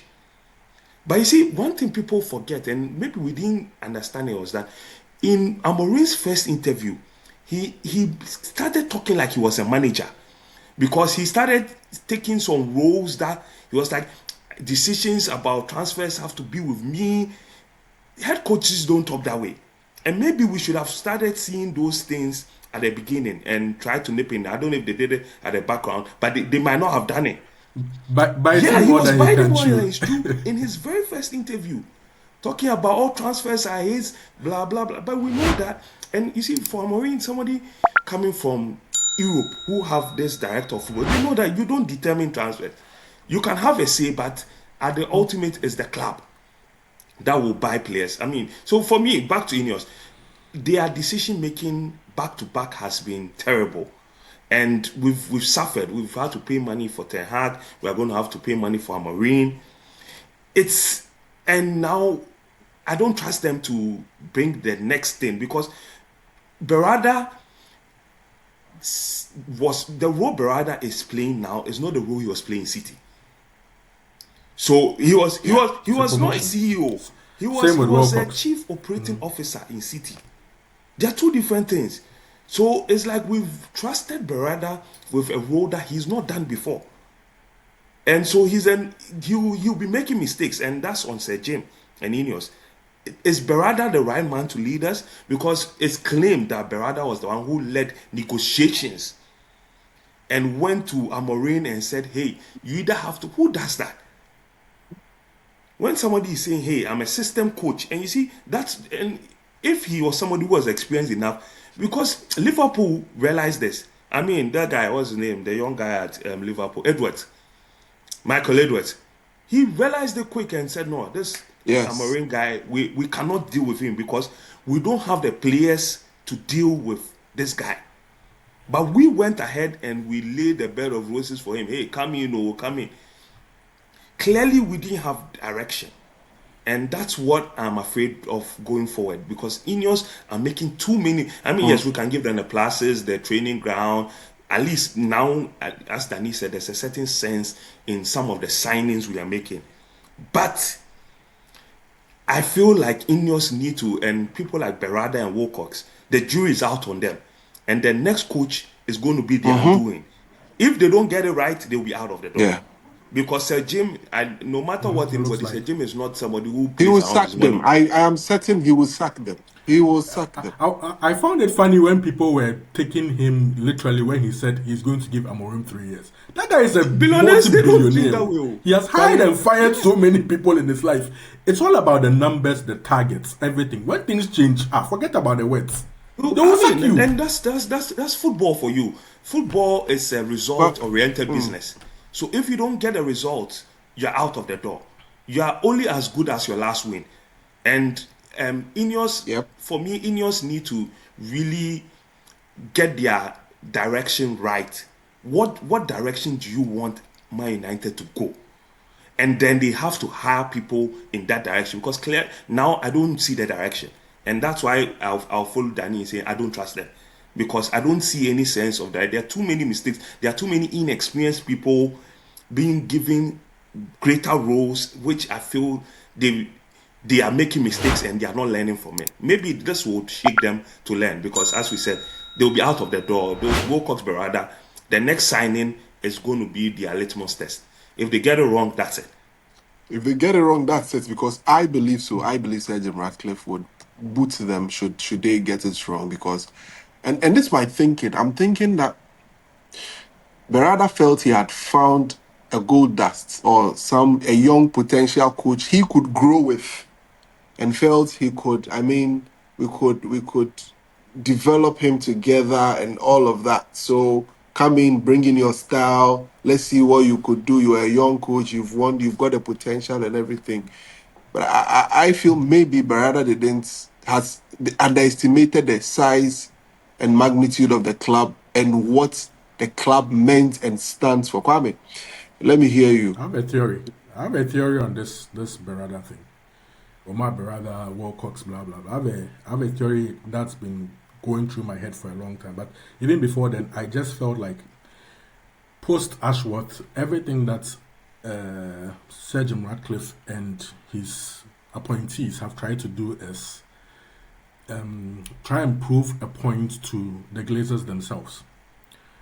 But you see, one thing people forget, and maybe we didn't understand it, was that in Amorim's first interview, he started talking like he was a manager, because he started taking some roles that he was like, decisions about transfers have to be with me. Head coaches don't talk that way. And maybe we should have started seeing those things at the beginning and try to nip in. I don't know if they did it at the background, but they might not have done it. But he was biting more than his true in his very first interview, talking about all transfers are his, blah, blah, blah. But we know that. And you see, for Amorim, somebody coming from Europe who have this director of football, you know that you don't determine transfers. You can have a say, but at the ultimate is the club that will buy players. I mean, so for me, back to INEOS, their decision making back to back has been terrible, and we've suffered. We've had to pay money for Ten Hag. We are going to have to pay money for Amorim. And now I don't trust them to bring the next thing, because Berada the role Berada is playing now is not the role he was playing in City. So he was not a CEO. He was a chief operating officer in City. They are two different things. So it's like we've trusted Berada with a role that he's not done before. And so he'll be making mistakes, and that's on Sir Jim and INEOS. Is Berada the right man to lead us? Because it's claimed that Berada was the one who led negotiations and went to Amorim and said, hey, you either have to... Who does that? When somebody is saying, hey, I'm a system coach, and you see, and if he was somebody who was experienced enough, because Liverpool realized this. I mean, that guy, what's his name? The young guy at Liverpool, Michael Edwards. He realized it quick and said, no, this Amorim guy, we cannot deal with him because we don't have the players to deal with this guy. But we went ahead and we laid a bed of roses for him. Hey, come in, come in. Clearly, we didn't have direction. And that's what I'm afraid of going forward, because INEOS are making too many. I mean, yes, we can give them the pluses, the training ground. At least now, as Danny said, there's a certain sense in some of the signings we are making. But I feel like INEOS need to, and people like Berada and Wilcox, the jury is out on them. And the next coach is going to be their undoing. If they don't get it right, they'll be out of the door. Yeah. Because Sir Jim, no matter what anybody says, Jim is not somebody who... He will sack them. I am certain he will sack them. He will sack them. I found it funny when people were taking him literally when he said he's going to give Amorim 3 years. That guy is a multi-billionaire. He has hired and fired so many people in his life. It's all about the numbers, the targets, everything. When things change, forget about the words. They will sack you. And that's football for you. Football is a result-oriented business. So if you don't get a result, you're out of the door. You are only as good as your last win. And INEOS, Yep. for me, INEOS need to really get their direction right. What direction do you want Man United to go? And then they have to hire people in that direction, because clear now I don't see the direction, and that's why I'll follow Danny and say I don't trust them, because I don't see any sense of that. There are too many mistakes. There are too many inexperienced people being given greater roles, which I feel they are making mistakes and they are not learning from it. Maybe this would shake them to learn, because as we said, they'll be out of the door. Those Wilcox Berada, the next signing is going to be their litmus test. If they get it wrong, that's it. If they get it wrong, that's it. Because I believe so. I believe Sir Jim Ratcliffe would boot them should they get it wrong. Because, and this is my thinking. I'm thinking that Berada felt he had found a gold dust or a young potential coach he could grow with, and felt he could. I mean, we could develop him together and all of that. So come in, bring in your style. Let's see what you could do. You're a young coach. You've won. You've got the potential and everything. But I feel maybe Berada has underestimated the size and magnitude of the club and what the club meant and stands for. Kwame, let me hear you. I have a theory on this Berada thing. Omar Berada, Wilcox, blah blah blah. I have a theory that's been going through my head for a long time. But even before then, I just felt like post Ashworth, everything that Sir Jim Ratcliffe and his appointees have tried to do is try and prove a point to the Glazers themselves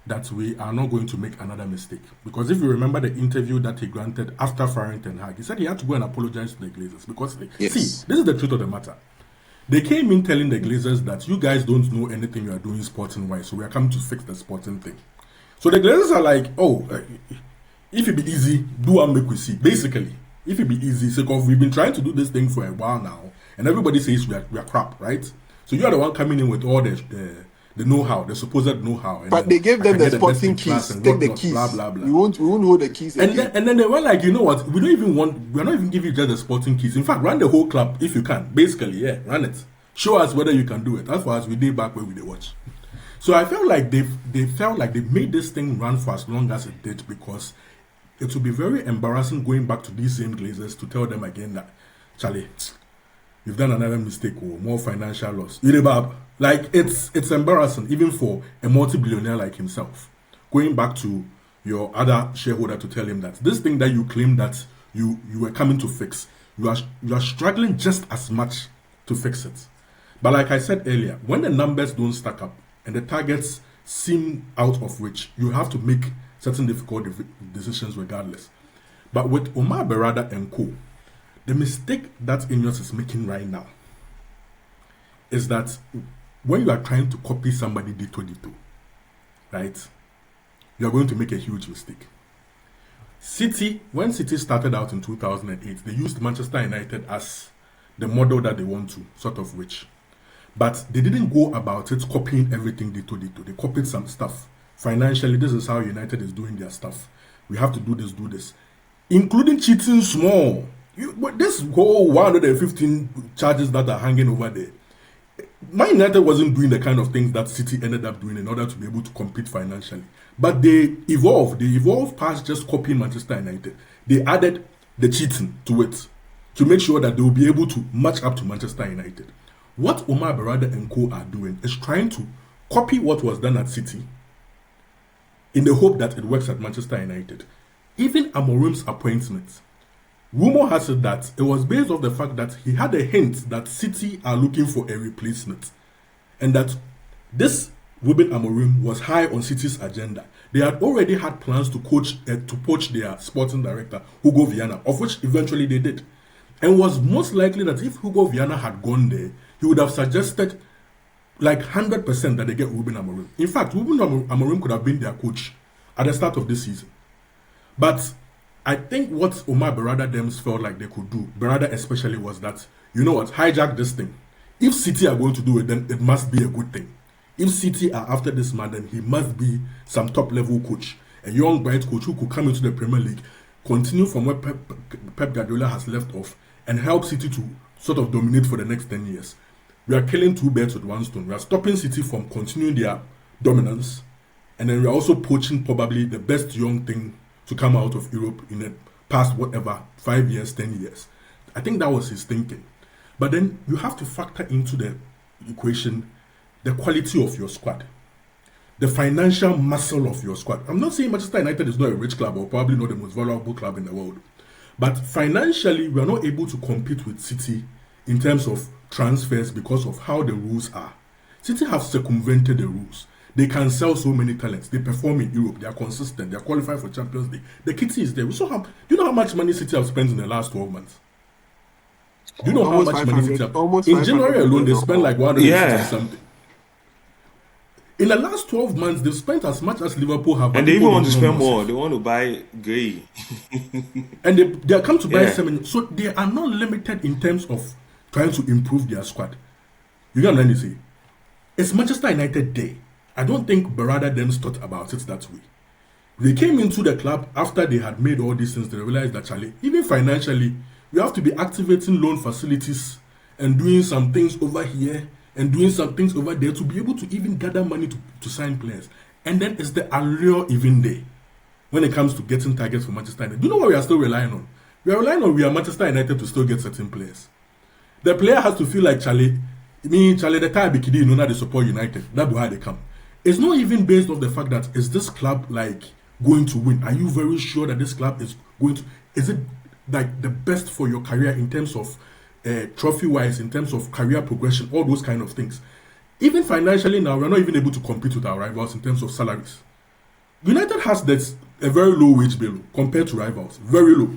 that we are not going to make another mistake. Because if you remember the interview that he granted after firing Ten Hag, he said he had to go and apologize to the Glazers. Because, Yes. see, this is the truth of the matter. They came in telling the Glazers that you guys don't know anything you are doing sporting-wise, so we are coming to fix the sporting thing. So the Glazers are like, if it be easy, do and make we see. Basically, if it be easy, so because we've been trying to do this thing for a while now, and everybody says we are crap, right? So you are the one coming in with all the know-how, the supposed know-how. And But they gave them the sporting keys. Take the keys. Blah, blah, blah. We won't hold the keys. And then they were like, you know what? We're not even giving you just the sporting keys. In fact, run the whole club if you can. Basically, yeah, run it. Show us whether you can do it. As far as we did back where we did watch. So I felt like they felt like they made this thing run for as long as it did, because it would be very embarrassing going back to these same Glazers to tell them again that, Charlie, you've done another mistake or more financial loss. Like it's embarrassing even for a multi-billionaire like himself. Going back to your other shareholder to tell him that this thing that you claim that you were coming to fix, you are struggling just as much to fix it. But like I said earlier, when the numbers don't stack up and the targets seem out of reach, you have to make certain difficult decisions regardless. But with Omar Berada and co, the mistake that INEOS is making right now is that when you are trying to copy somebody dito, right, you are going to make a huge mistake. When City started out in 2008, they used Manchester United as the model that they want to sort of reach. But they didn't go about it copying everything dito. They copied some stuff. Financially, this is how United is doing their stuff. We have to do this. Including cheating small. This whole 115 charges that are hanging over there. Man United wasn't doing the kind of things that City ended up doing in order to be able to compete financially. But they evolved past just copying Manchester United. They added the cheating to it to make sure that they will be able to match up to Manchester United. What Omar Berada and co are doing is trying to copy what was done at City in the hope that it works at Manchester United. Even Amorim's appointment, rumor has it that it was based off the fact that he had a hint that City are looking for a replacement, and that this Ruben Amorim was high on City's agenda. They had already had plans to poach their sporting director, Hugo Viana, of which eventually they did. And was most likely that if Hugo Viana had gone there, he would have suggested like 100% that they get Ruben Amorim. In fact, Ruben Amorim could have been their coach at the start of this season. But I think what Omar Berada Dems felt like they could do, Berada especially, was that, you know what, hijack this thing. If City are going to do it, then it must be a good thing. If City are after this man, then he must be some top level coach. a young bright coach who could come into the Premier League, continue from where Pep Guardiola has left off, and help City to sort of dominate for the next 10 years. We are killing two birds with one stone. We are stopping City from continuing their dominance, and then we are also poaching probably the best young thing to come out of Europe in the past, 5 years, 10 years. I think that was his thinking. But then you have to factor into the equation the quality of your squad, the financial muscle of your squad. I'm not saying Manchester United is not a rich club or probably not the most valuable club in the world, but financially we are not able to compete with City in terms of transfers because of how the rules are. City have circumvented the rules. They can sell so many talents. They perform in Europe. They are consistent. They are qualified for Champions League. The kitty is there. Do you know how much money City have spent in the last 12 months? Do you know Almost how much money City have? In 500 January alone, they spent like 160 Yeah. something. In the last 12 months, they've spent as much as Liverpool have. And they even want to spend more. They want to buy Gray. And they come to buy Yeah. 7. So they are not limited in terms of trying to improve their squad. You get what I'm trying to say? It's Manchester United Day. I don't think Barada them thought about it that way. They came into the club after they had made all these things. They realized that, Charlie, even financially, we have to be activating loan facilities and doing some things over here and doing some things over there to be able to even gather money to sign players. And then it's the allure even there when it comes to getting targets for Manchester United. Do you know what we are still relying on? We are relying on Manchester United to still get certain players. The player has to feel like, Charlie, the time Bikidi, you know, now they support United. That's how they come. It's not even based off the fact that is this club like going to win? Are you very sure that this club is going to? Is it like the best for your career in terms of trophy-wise, in terms of career progression, all those kind of things? Even financially now, we're not even able to compete with our rivals in terms of salaries. United has a very low wage bill compared to rivals, very low.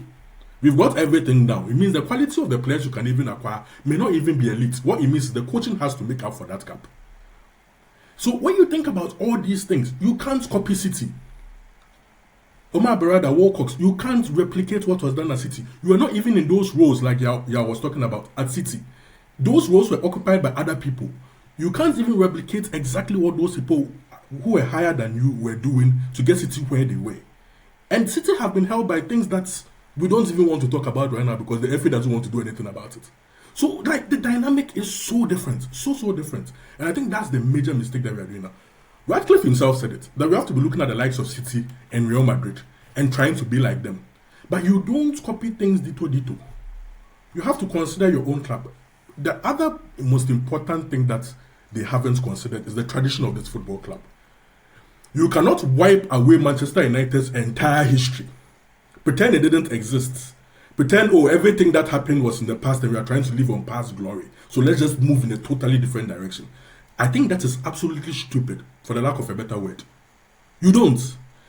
We've got everything down. It means the quality of the players you can even acquire may not even be elite. What it means is the coaching has to make up for that gap. So when you think about all these things, you can't copy City. Omar Barada, Wilcox, you can't replicate what was done at City. You are not even in those roles like Yao was talking about at City. Those roles were occupied by other people. You can't even replicate exactly what those people who were higher than you were doing to get City where they were. And City have been held by things that we don't even want to talk about right now because the FA doesn't want to do anything about it. So, like, the dynamic is so different, so different. And I think that's the major mistake that we are doing now. Radcliffe himself said it, that we have to be looking at the likes of City and Real Madrid and trying to be like them. But you don't copy things dito. You have to consider your own club. The other most important thing that they haven't considered is the tradition of this football club. You cannot wipe away Manchester United's entire history. Pretend it didn't exist. Pretend, everything that happened was in the past and we are trying to live on past glory. So let's just move in a totally different direction. I think that is absolutely stupid, for the lack of a better word. You don't.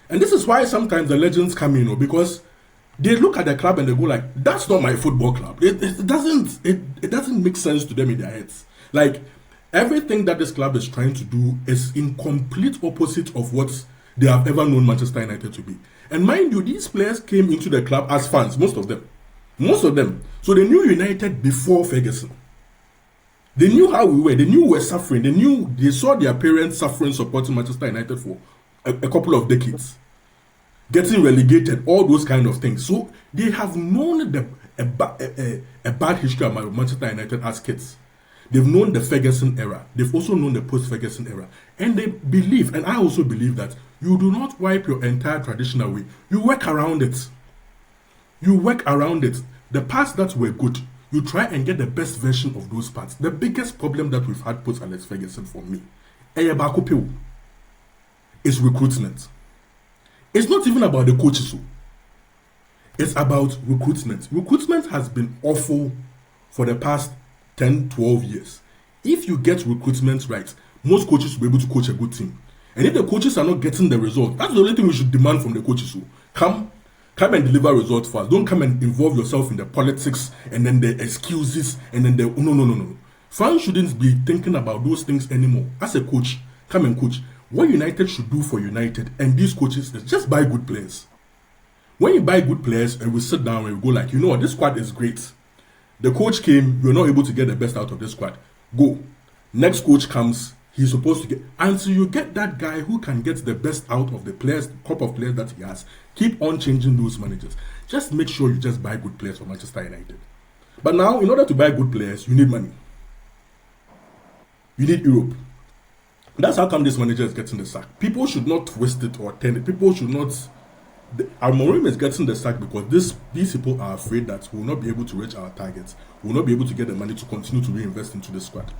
And this is why sometimes the legends come in, because they look at the club and they go like, that's not my football club. It doesn't make sense to them in their heads. Like, everything that this club is trying to do is in complete opposite of what they have ever known Manchester United to be. And mind you, these players came into the club as fans, most of them. So they knew United before Ferguson. They knew how we were. They knew we were suffering. They saw their parents suffering supporting Manchester United for a couple of decades. Getting relegated, all those kind of things. So they have known a bad history about Manchester United as kids. They've known the Ferguson era. They've also known the post-Ferguson era. And they believe, and I also believe, that you do not wipe your entire tradition away. You work around it. The parts that were good, you try and get the best version of those parts. The biggest problem that we've had post-Alex Ferguson for me is recruitment. It's not even about the coaches. It's about recruitment. Recruitment has been awful for the past 10, 12 years. If you get recruitment right, most coaches will be able to coach a good team. And if the coaches are not getting the result, that's the only thing we should demand from the coaches. Come and deliver results for us. Don't come and involve yourself in the politics and then the excuses and then no. Fans shouldn't be thinking about those things anymore. As a coach, come and coach. What United should do for United and these coaches is just buy good players. When you buy good players and we sit down and we go like, you know what, this squad is great. The coach came, we're not able to get the best out of this squad. Go. Next coach comes, He's supposed to get, until you get that guy who can get the best out of the players, crop of players that he has, keep on changing those managers. Just make sure you just buy good players for Manchester United. But now, in order to buy good players, you need money. You need Europe. That's how come this manager is getting the sack. People should not twist it or turn it. People should not. Amorim is getting the sack because these people are afraid that we will not be able to reach our targets. We will not be able to get the money to continue to reinvest into the squad.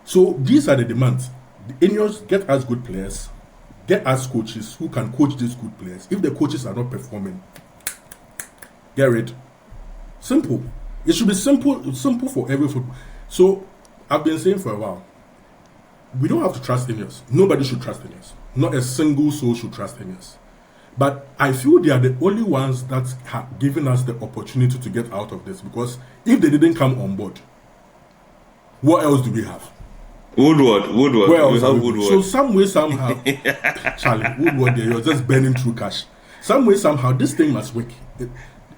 So these are the demands. The INEOS get us good players, get us coaches who can coach these good players. If the coaches are not performing, get rid. Simple. It should be simple for every football. So I've been saying for a while, we don't have to trust INEOS. Nobody should trust INEOS. Not a single soul should trust INEOS. But I feel they are the only ones that have given us the opportunity to get out of this. Because if they didn't come on board, what else do we have? Woodward. Where else We have Woodward. So some way, somehow, Charlie, Woodward, you're just burning through cash. Some way, somehow, this thing must work.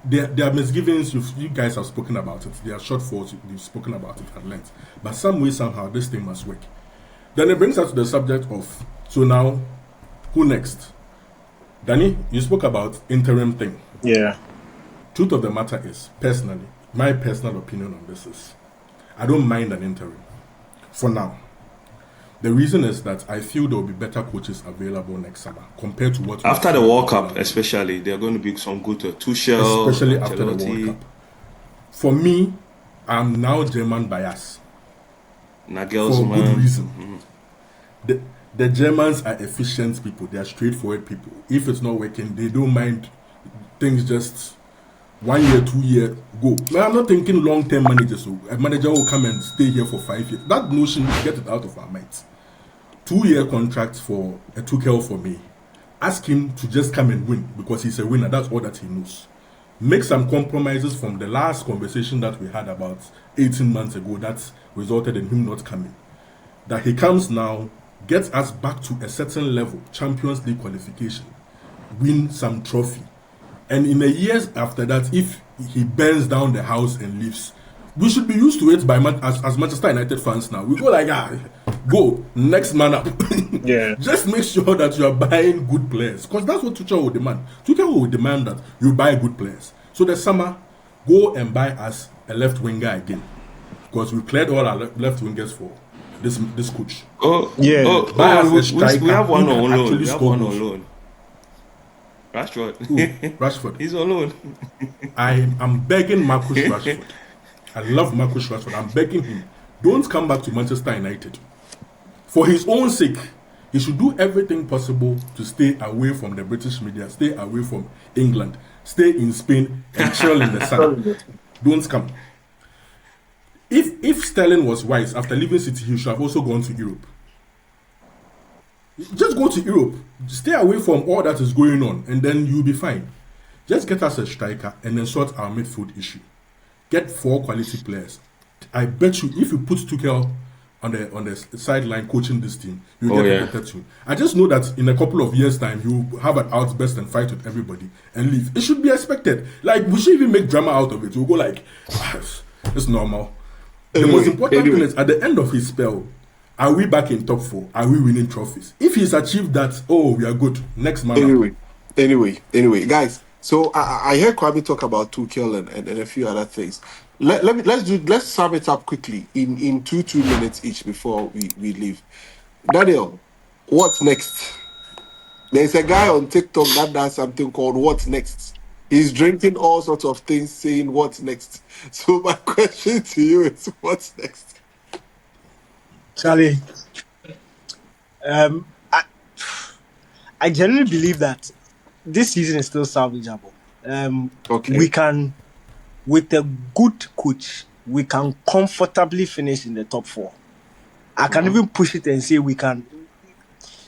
There are misgivings. You guys have spoken about it. There are shortfalls. You've spoken about it at length. But some way, somehow, this thing must work. Then it brings us to the subject of, so now, who next? Danny, you spoke about interim thing. Yeah. Truth of the matter is, personally, my personal opinion on this is, I don't mind an interim. For now. The reason is that I feel there will be better coaches available next summer compared to what... After the World Cup, especially, there are going to be some good Tuchel, especially after the World Cup. For me, I'm now German bias. Nagelsmann. For good reason. The Germans are efficient people. They are straightforward people. If it's not working, they don't mind things just 1 year, 2 year, go. Man, I'm not thinking long-term managers. So a manager will come and stay here for 5 years. That notion, get it out of our minds. 2-year contract for a Tuchel for me. Ask him to just come and win because he's a winner. That's all that he knows. Make some compromises from the last conversation that we had about 18 months ago that resulted in him not coming. That he comes now, gets us back to a certain level, Champions League qualification, win some trophy. And in the years after that, if he burns down the house and leaves, we should be used to it as Manchester United fans now. We go like, go, next man up. Yeah. Just make sure that you are buying good players. Because that's what Tuchel will demand. Tuchel will demand that you buy good players. So the summer, go and buy us a left winger again. Because we cleared all our left wingers for this coach. We have one on loan. Rashford. He's on loan. I'm begging Marcus Rashford. I love Marcus Rashford. I'm begging him. Don't come back to Manchester United. For his own sake, he should do everything possible to stay away from the British media, stay away from England, stay in Spain and chill in the sun. Don't come. If Sterling was wise, after leaving City, he should have also gone to Europe. Just go to Europe. Stay away from all that is going on, and then you'll be fine. Just get us a striker and then sort our midfield issue. Get 4 quality players. I bet you, if you put Tuchel on the sideline coaching this team, you'll get a better team. I just know that in a couple of years' time, he'll have an outburst and fight with everybody and leave. It should be expected. Like, we should even make drama out of it. We'll go like, it's normal. The most important thing is, at the end of his spell, are we back in top 4? Are we winning trophies? If he's achieved that, we are good. Next man. Anyway, guys. So I heard Kwami talk about Tuchel and a few other things. Let's sum it up quickly in 2 minutes each before we leave. Daniel, what's next? There's a guy on TikTok that does something called "What's Next." He's drinking all sorts of things, saying "What's next." So my question to you is, what's next? Charlie, I genuinely believe that this season is still salvageable. We can, with a good coach, we can comfortably finish in the top 4. I can even push it and say we can.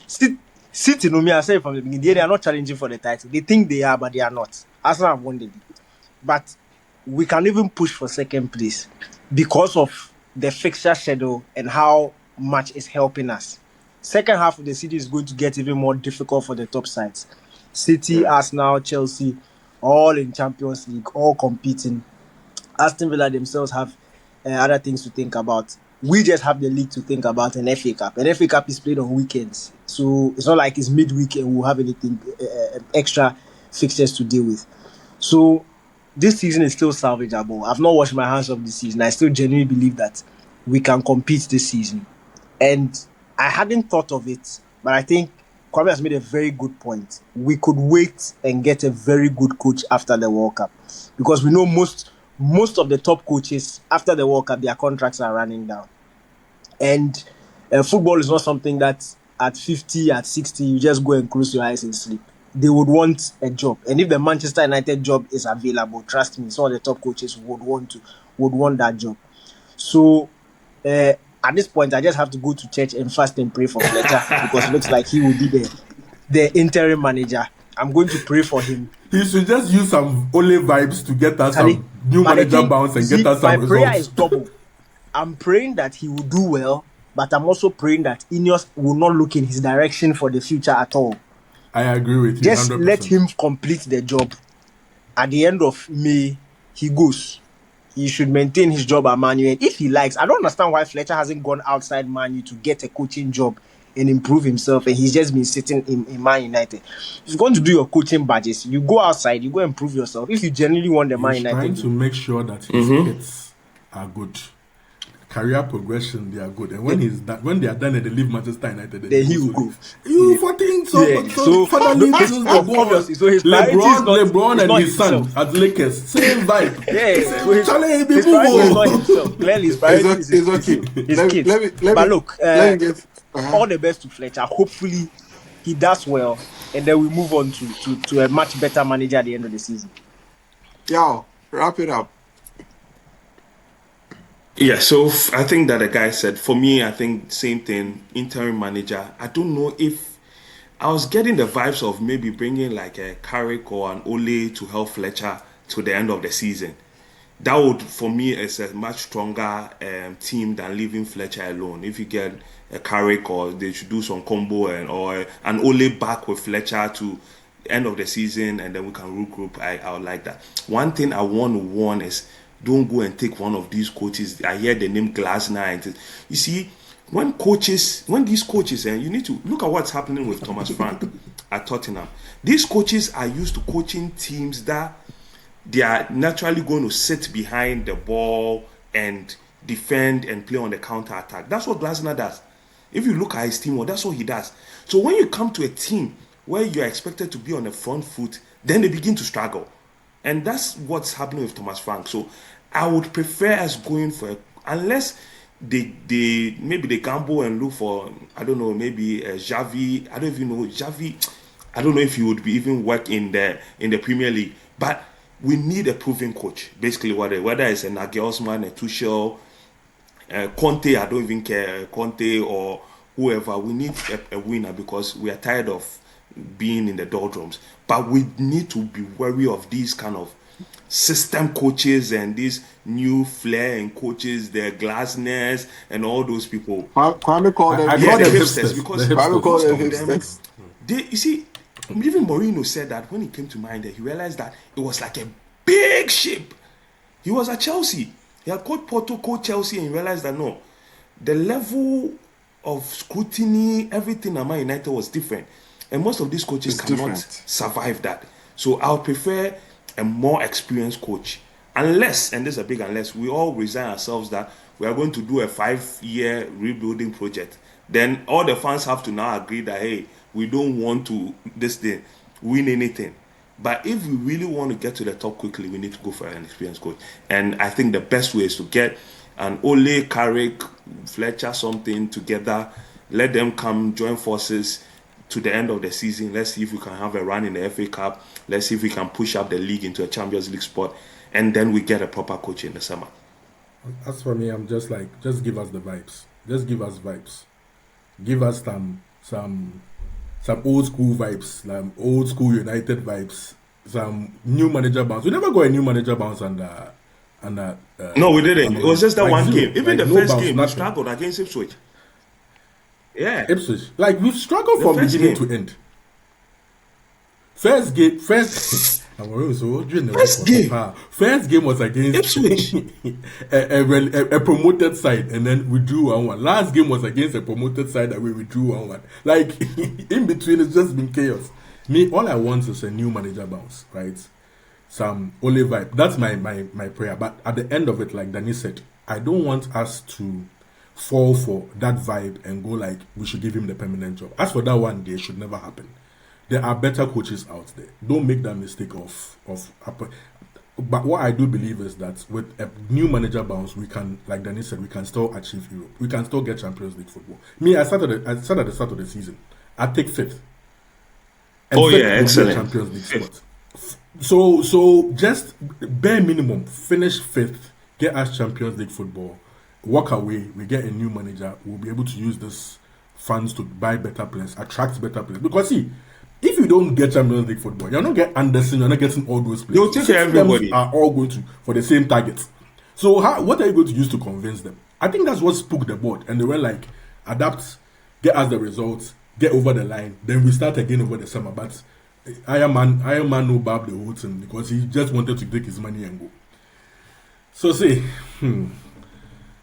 City, I said from the beginning, they are not challenging for the title. They think they are, but they are not. Arsenal have won the league. But we can even push for second place because of the fixture schedule and how much it's helping us. Second half of the season is going to get even more difficult for the top sides. City, Arsenal, Chelsea, all in Champions League, all competing. Aston Villa themselves have other things to think about. We just have the league to think about, an FA Cup. An FA Cup is played on weekends, so it's not like it's midweek and we'll have anything extra fixtures to deal with. So this season is still salvageable. I've not washed my hands off this season. I still genuinely believe that we can compete this season. And I hadn't thought of it, but I think Kwame has made a very good point. We could wait and get a very good coach after the World Cup, because we know most of the top coaches after the World Cup, their contracts are running down. And football is not something that at 50, at 60, you just go and close your eyes and sleep. They would want a job. And if the Manchester United job is available, trust me, some of the top coaches would want that job. So at this point, I just have to go to church and fast and pray for Fletcher because it looks like he will be the interim manager. I'm going to pray for him. He should just use some Ole vibes to get us some new manager bounce and get us some results. My prayer is double. I'm praying that he will do well, but I'm also praying that INEOS will not look in his direction for the future at all. I agree with you. Just 100%. let him complete the job. At the end of May, he goes. He should maintain his job at Man U. And if he likes, I don't understand why Fletcher hasn't gone outside Man U to get a coaching job and improve himself, and he's just been sitting in Man United. If you're going to do your coaching badges, you go outside, you go and prove yourself. If you genuinely want the Man United, trying to make sure that his kids are good. Career progression, they are good, and when they are done and they leave Manchester United, then he will go. You 14, so finally obviously, so his LeBron and his son at Lakers, same vibe. So his priority is not himself. Clearly, his priority is his kids. But look, all the best to Fletcher. Hopefully, he does well, and then we move on to a much better manager at the end of the season. Yeah, wrap it up. Yeah, so I think that the guy said, for me, I think same thing, interim manager. I don't know if I was getting the vibes of maybe bringing like a Carrick or an Ole to help Fletcher to the end of the season. That would, for me, is a much stronger team than leaving Fletcher alone. If you get a Carrick, or they should do some combo or an Ole back with Fletcher to end of the season, and then we can regroup. I would like that. One thing I want to warn is, don't go and take one of these coaches. I hear the name Glasner. And you see, when these coaches, and you need to look at what's happening with Thomas Frank at Tottenham. These coaches are used to coaching teams that they are naturally going to sit behind the ball and defend and play on the counter attack. That's what Glasner does. If you look at his team, that's what he does. So when you come to a team where you're expected to be on the front foot, then they begin to struggle. And that's what's happening with Thomas Frank. So I would prefer us going for, unless they maybe they gamble and look for, I don't know, maybe Xavi. I don't even know Xavi. I don't know if he would be even work in the Premier League. But we need a proven coach. Basically, whether it's a Nagelsmann, a Tuchel, Conte. I don't even care, Conte or whoever. We need a winner, because we are tired of being in the doldrums. But we need to be wary of these kind of system coaches and these new flair and coaches, the Glasners and all those people. Kwame called them the hipsters, because Kwame called them hipsters. You see, even Mourinho said that when he came to mind, he realized that it was like a big ship. He was at Chelsea. He had coached Porto, coached Chelsea, and he realized that no, the level of scrutiny, everything at Man United was different. And most of these coaches cannot survive that. So I would prefer a more experienced coach. Unless, and this is a big unless, we all resign ourselves that we are going to do a 5-year rebuilding project. Then all the fans have to now agree that, hey, we don't want to win anything. But if we really want to get to the top quickly, we need to go for an experienced coach. And I think the best way is to get an Ole, Carrick, Fletcher, something together. Let them come join forces to the end of the season. Let's see if we can have a run in the FA Cup. Let's see if we can push up the league into a Champions League spot. And then we get a proper coach in the summer. As for me, I'm just like, just give us the vibes. Just give us vibes. Give us some old school vibes, old school United vibes, some new manager bounce. We never got a new manager bounce under no, we didn't. It was just that one zero. game. Even the first game, we struggled against Ipswich. Yeah. Ipswich. Like, we've struggled from beginning to end. First First game was against a promoted side, and then we drew 1-1. Last game was against a promoted side that we withdrew 1-1. Like in between, it's just been chaos. Me, all I want is a new manager bounce, right? Some Ole vibe. That's my prayer. But at the end of it, like Danny said, I don't want us to fall for that vibe and go like we should give him the permanent job. As for that one, it should never happen. There are better coaches out there. Don't make that mistake of. But what I do believe is that with a new manager bounce, we can, like Danny said, we can still achieve Europe. We can still get Champions League football. Me, I said at the start of the season, I take fifth. And excellent. Champions League spot. So just bare minimum, finish fifth, get us Champions League football, walk away, we get a new manager, we'll be able to use this funds to buy better players, attract better players. Because see, if you don't get Champions League football, you're not getting Anderson, you're not getting all those players. You'll take everybody. Are all going to for the same targets. So what are you going to use to convince them? I think that's what spooked the board, and they were like, adapt, get us the results, get over the line, then we start again over the summer. But Iron Man no bab the whole thing because he just wanted to take his money and go. So see,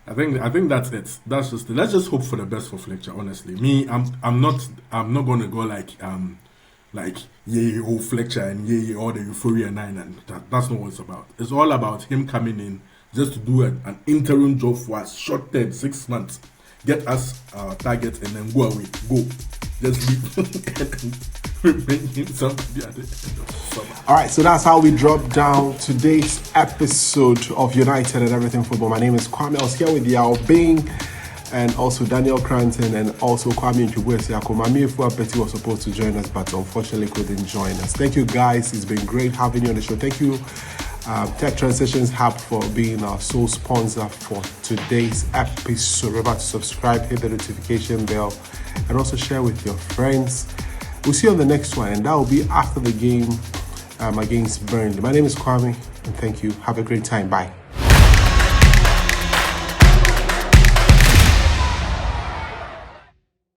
I think that's it. That's just it. Let's just hope for the best for Fletcher. Honestly, me, I'm not gonna go like Fletcher and all the euphoria 9 and that's not what it's about. It's all about him coming in just to do an interim job for us, short term, 6 months, get us our targets and then go away, go, just leave. Bring him somebody at the end of summer. All right, so that's how we drop down today's episode of United and Everything Football. My name is Kwami. I was here with Yao Bing and also Daniel Cranton and also Kwami Njubuesiako. Mami Ifua Betty was supposed to join us, but unfortunately couldn't join us. Thank you, guys. It's been great having you on the show. Thank you, Tech Transitions Hub, for being our sole sponsor for today's episode. Remember to subscribe, hit the notification bell, and also share with your friends. We'll see you on the next one, and that will be after the game against Burnley. My name is Kwame, and thank you. Have a great time. Bye.